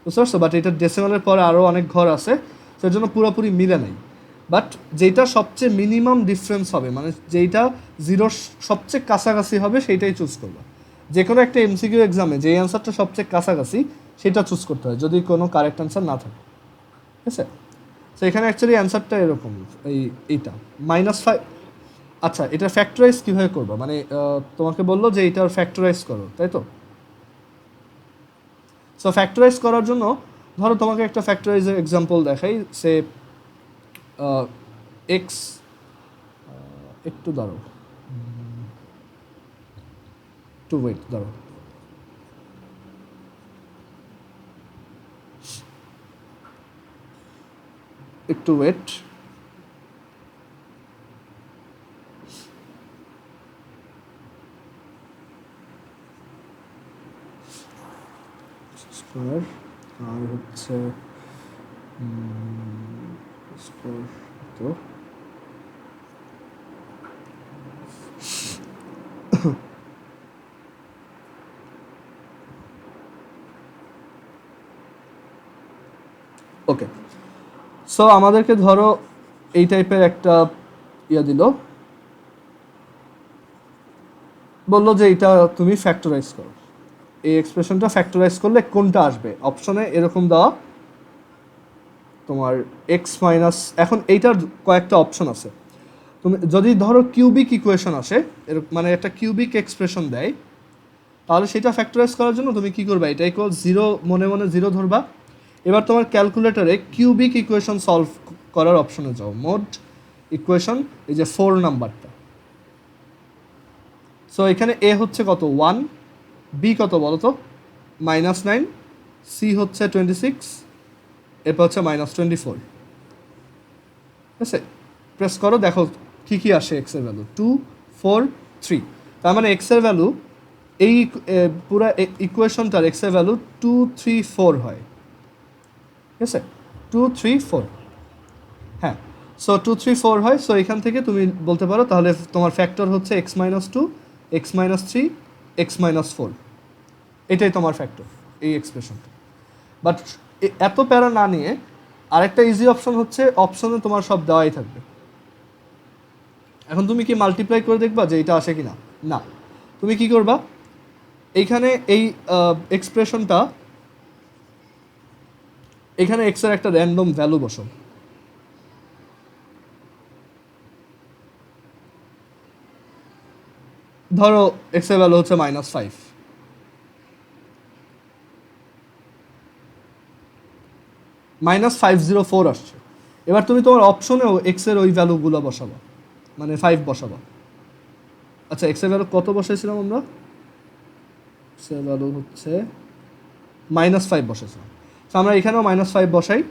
বুঝতে পারছো? বাট এটার ডেসিমালের পরে আরও অনেক ঘর আছে, সেই জন্য পুরোপুরি মিলে নেই। বাট যেটা সবচেয়ে মিনিমাম ডিফারেন্স হবে, মানে যেইটা জিরোর সবচেয়ে কাছাকাছি হবে, সেইটাই চুজ করবা। যে কোনো একটা এমসিকিউ এক্সামে যেই অ্যান্সারটা সবচেয়ে কাছাকাছি সেটা চুজ করতে হয়, যদি কোনো কারেক্ট অ্যান্সার না থাকে, ঠিক আছে? তো এখানে অ্যাকচুয়ালি অ্যান্সারটা এরকম, এইটা -5। আচ্ছা, এটা ফ্যাক্টরাইজ কীভাবে করবা, মানে তোমাকে বললো যে এইটার ফ্যাক্টরাইজ করো, তাই তো? সো ফ্যাক্টরাইজ করার জন্য ধরো তোমাকে একটা ফ্যাক্টরাইজের এক্সাম্পল দেখাই, সে এক্স, একটু দাঁড়াও। একটু ওয়েট ধরো, একটু ওয়েট। স্কোয়ার আর হচ্ছে স্কোয়ার তো ওকে। সো আমাদেরকে ধরো এই টাইপের একটা দিল, বললো যে এটা তুমি ফ্যাক্টরাইজ করো, এই এক্সপ্রেশনটা ফ্যাক্টরাইজ করলে কোনটা আসবে, অপশনে এরকম দেওয়া তোমার এক্স মাইনাস, এখন এইটার কয়েকটা অপশন আছে। তুমি যদি ধরো কিউবিক ইকুয়েশন আসে, মানে একটা কিউবিক এক্সপ্রেশন দেয়, তাহলে সেটা ফ্যাক্টরাইজ করার জন্য তুমি কী করবা, এটা ইকুয়াল জিরো, মনে মনে জিরো ধরবা। এবার তোমার ক্যালকুলেটরে কিউবিক ইকুয়েশন সলভ করার অপশনে যাও, মোড ইকুয়েশন, এই যে 4 নাম্বারটা। সো এখানে এ হচ্ছে কত 1, বি কত বলো তো -9, সি হচ্ছে 26, এরপর হচ্ছে -24। ঠিক আছে, প্রেস করো, দেখো কী কী আসে এক্সের ভ্যালু 2, 4, 3। তার মানে এক্সের ভ্যালু এই পুরো ইকুয়েশনটার এক্সের ভ্যালু 2, 3, 4 হয়। ঠিক আছে, 2, 3, 4, হ্যাঁ। সো 2, 3, 4 হয়। সো এখান থেকে তুমি বলতে পারো তাহলে তোমার ফ্যাক্টর হচ্ছে x-2, x-3, x-4, এটাই তোমার ফ্যাক্টর এই এক্সপ্রেশনটা। বাট এত প্যারা না নিয়ে আরেকটা ইজি অপশন হচ্ছে, অপশনে তোমার সব দেওয়াই থাকবে। এখন তুমি কি মাল্টিপ্লাই করে দেখবা যে এটা আসে কি না? না, তুমি কি করবা, এইখানে এই এক্সপ্রেশনটা, এখানে এক্স এর একটা র্যান্ডম ভ্যালু বসাও। ধরো এক্স এর ভ্যালু হচ্ছে -5, -504 আসছে। এবার তুমি তোমার অপশনেও এক্স এর ওই ভ্যালুগুলো বসাবা, মানে 5 বসাবা। আচ্ছা, এক্স এর ভ্যালু কত বসাইছিলাম আমরা? এক্স এর ভ্যালু হচ্ছে -5 বসাইছিলাম। তো আমরা এখানেও -5 বসাই।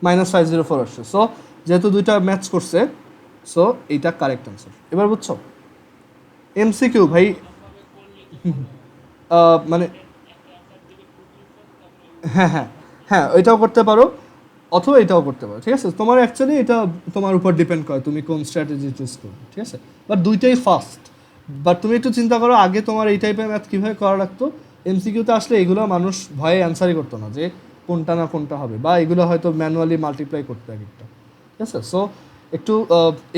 -504 আসছে। সো যেহেতু দুইটা ম্যাচ করছে, সো এইটা কারেক্ট অ্যান্সার। এবার বুঝছো? এমসিকিউ ভাই, মানে হ্যাঁ হ্যাঁ হ্যাঁ, এটাও করতে পারো অথবা এটাও করতে পারো। ঠিক আছে, তোমার অ্যাকচুয়ালি এটা তোমার উপর ডিপেন্ড করে তুমি কোন স্ট্র্যাটেজি চুজ করবে। ঠিক আছে, বাট দুইটাই ফাস্ট। বাট তুমি একটু চিন্তা করো আগে তোমার এই টাইপের ম্যাথ কীভাবে করা লাগতো। এমসিকিউতে আসলে এগুলো মানুষ ভয়ে অ্যান্সারই করতো না, যে কোনটা না কোনটা হবে, বা এগুলো হয়তো ম্যানুয়ালি মাল্টিপ্লাই করতে এক একটা। ঠিক আছে, সো একটু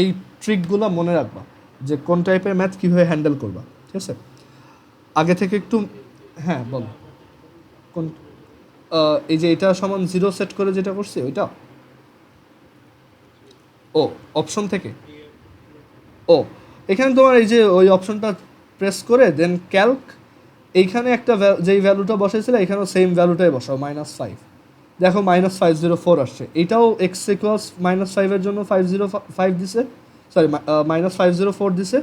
এই ট্রিকগুলো মনে রাখবা যে কোন টাইপের ম্যাথ কীভাবে হ্যান্ডেল করবা। ঠিক আছে, আগে থেকে একটু, হ্যাঁ বলো কোন, এই যে এটা সমান 0 সেট করে যেটা করছি ওইটা, ও অপশন থেকে, ও এখানে তোমার এই যে ওই অপশনটা প্রেস করে দেন ক্যালক, এইখানে একটা যেই ভ্যালুটা বসাইছিলে এখানেও সেম ভ্যালুটাই বসাও, -5। দেখো -504 আসছে। এইটাও এক্স ইকুয়ালস -5-এর জন্য 505 দিছে, সরি -504 দিছে।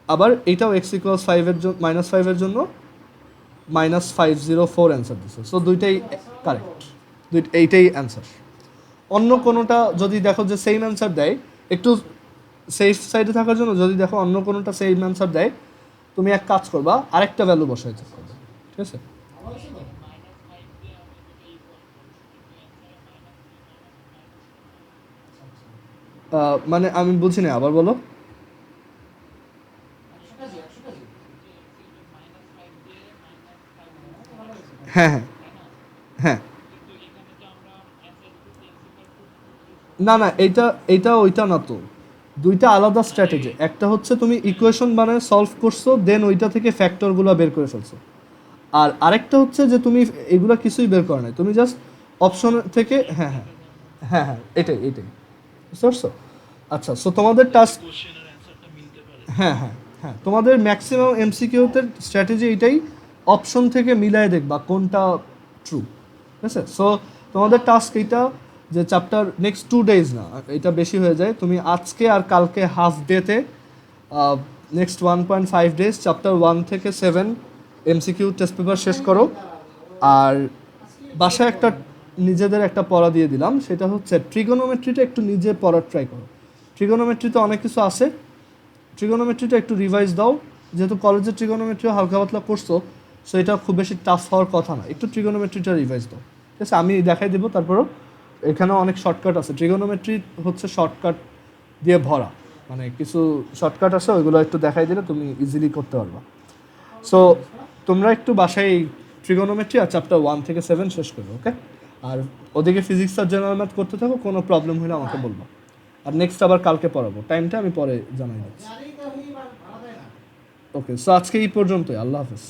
আবার এইটাও এক্স ইকুয়ালস 5-এর জন্য -5-এর জন্য -504 অ্যান্সার দিছে। সো দুইটাই কারেক্ট, এইটাই অ্যান্সার। অন্য কোনোটা যদি দেখো যে সেম অ্যান্সার দেয়, একটু সেফ সাইডে থাকার জন্য যদি দেখো অন্য কোনোটা সেম অ্যান্সার দেয়, তুমি এক কাজ করবা, আরেকটা ভ্যালু বসাইতে পারবে। ঠিক আছে, মানে আমি বলছি না, আবার বলো। হ্যাঁ হ্যাঁ হ্যাঁ, না না, এইটা ওইটা না তো, দুইটা আলাদা স্ট্র্যাটেজি। একটা হচ্ছে তুমি ইকুয়েশন বানায় সলভ করছো, দেন ওইটা থেকে ফ্যাক্টরগুলো বের করে ফেলছো। আর আরেকটা হচ্ছে যে তুমি এগুলো কিছুই বের করো নাই, তুমি জাস্ট অপশন থেকে, হ্যাঁ হ্যাঁ হ্যাঁ হ্যাঁ, এটাই এটাই, বুঝতে পারছো? আচ্ছা, সো তোমাদের টাস্ক, হ্যাঁ হ্যাঁ হ্যাঁ, তোমাদের ম্যাক্সিমাম এমসিকিউতে স্ট্র্যাটেজি এটাই, অপশন থেকে মিলায় দেখবা কোনটা ট্রু। ঠিক আছে, সো তোমাদের টাস্ক এইটা যে চ্যাপ্টার নেক্সট 2 days না, এটা বেশি হয়ে যায়, তুমি আজকে আর কালকে হাফ ডেতে নেক্সট 1.5 days চ্যাপ্টার 1 থেকে 7 এমসিকিউ টেস্ট পেপার শেষ করো। আর বাসায় একটা নিজেদের একটা পড়া দিয়ে দিলাম, সেটা হচ্ছে ট্রিগোনোমেট্রিটা একটু নিজে পড়ার ট্রাই করো। ট্রিগোনোমেট্রিতে অনেক কিছু আছে, ট্রিগোনোমেট্রিটা একটু রিভাইজ দাও, যেহেতু কলেজে ট্রিগোনোমেট্রিও হালকা পাতলা করছো, সো এটা খুব বেশি টাফ হওয়ার কথা না, একটু ট্রিগোনোমেট্রিটা রিভাইজ দাও। ঠিক আছে, আমি দেখাই দেবো, তারপরও এখানেও অনেক শর্টকাট আছে, ট্রিগোনোমেট্রি হচ্ছে শর্টকাট দিয়ে ভরা, মানে কিছু শর্টকাট আছে, ওইগুলো একটু দেখাই দিলে তুমি ইজিলি করতে পারবা। সো তোমরা একটু বাসায় ট্রিগোনোমেট্রি আর চ্যাপ্টার 1 থেকে 7 শেষ করবে, ওকে? আর ওদিকে ফিজিক্স আর জেনারেল ম্যাথ করতে থাকো, কোনো প্রবলেম হলে আমাকে বলবো। আর নেক্সট আবার কালকে পড়াবো, টাইমটা আমি পরে জানাই দিচ্ছি। ওকে, সো আজকে এই পর্যন্তই, আল্লাহ হাফেজ।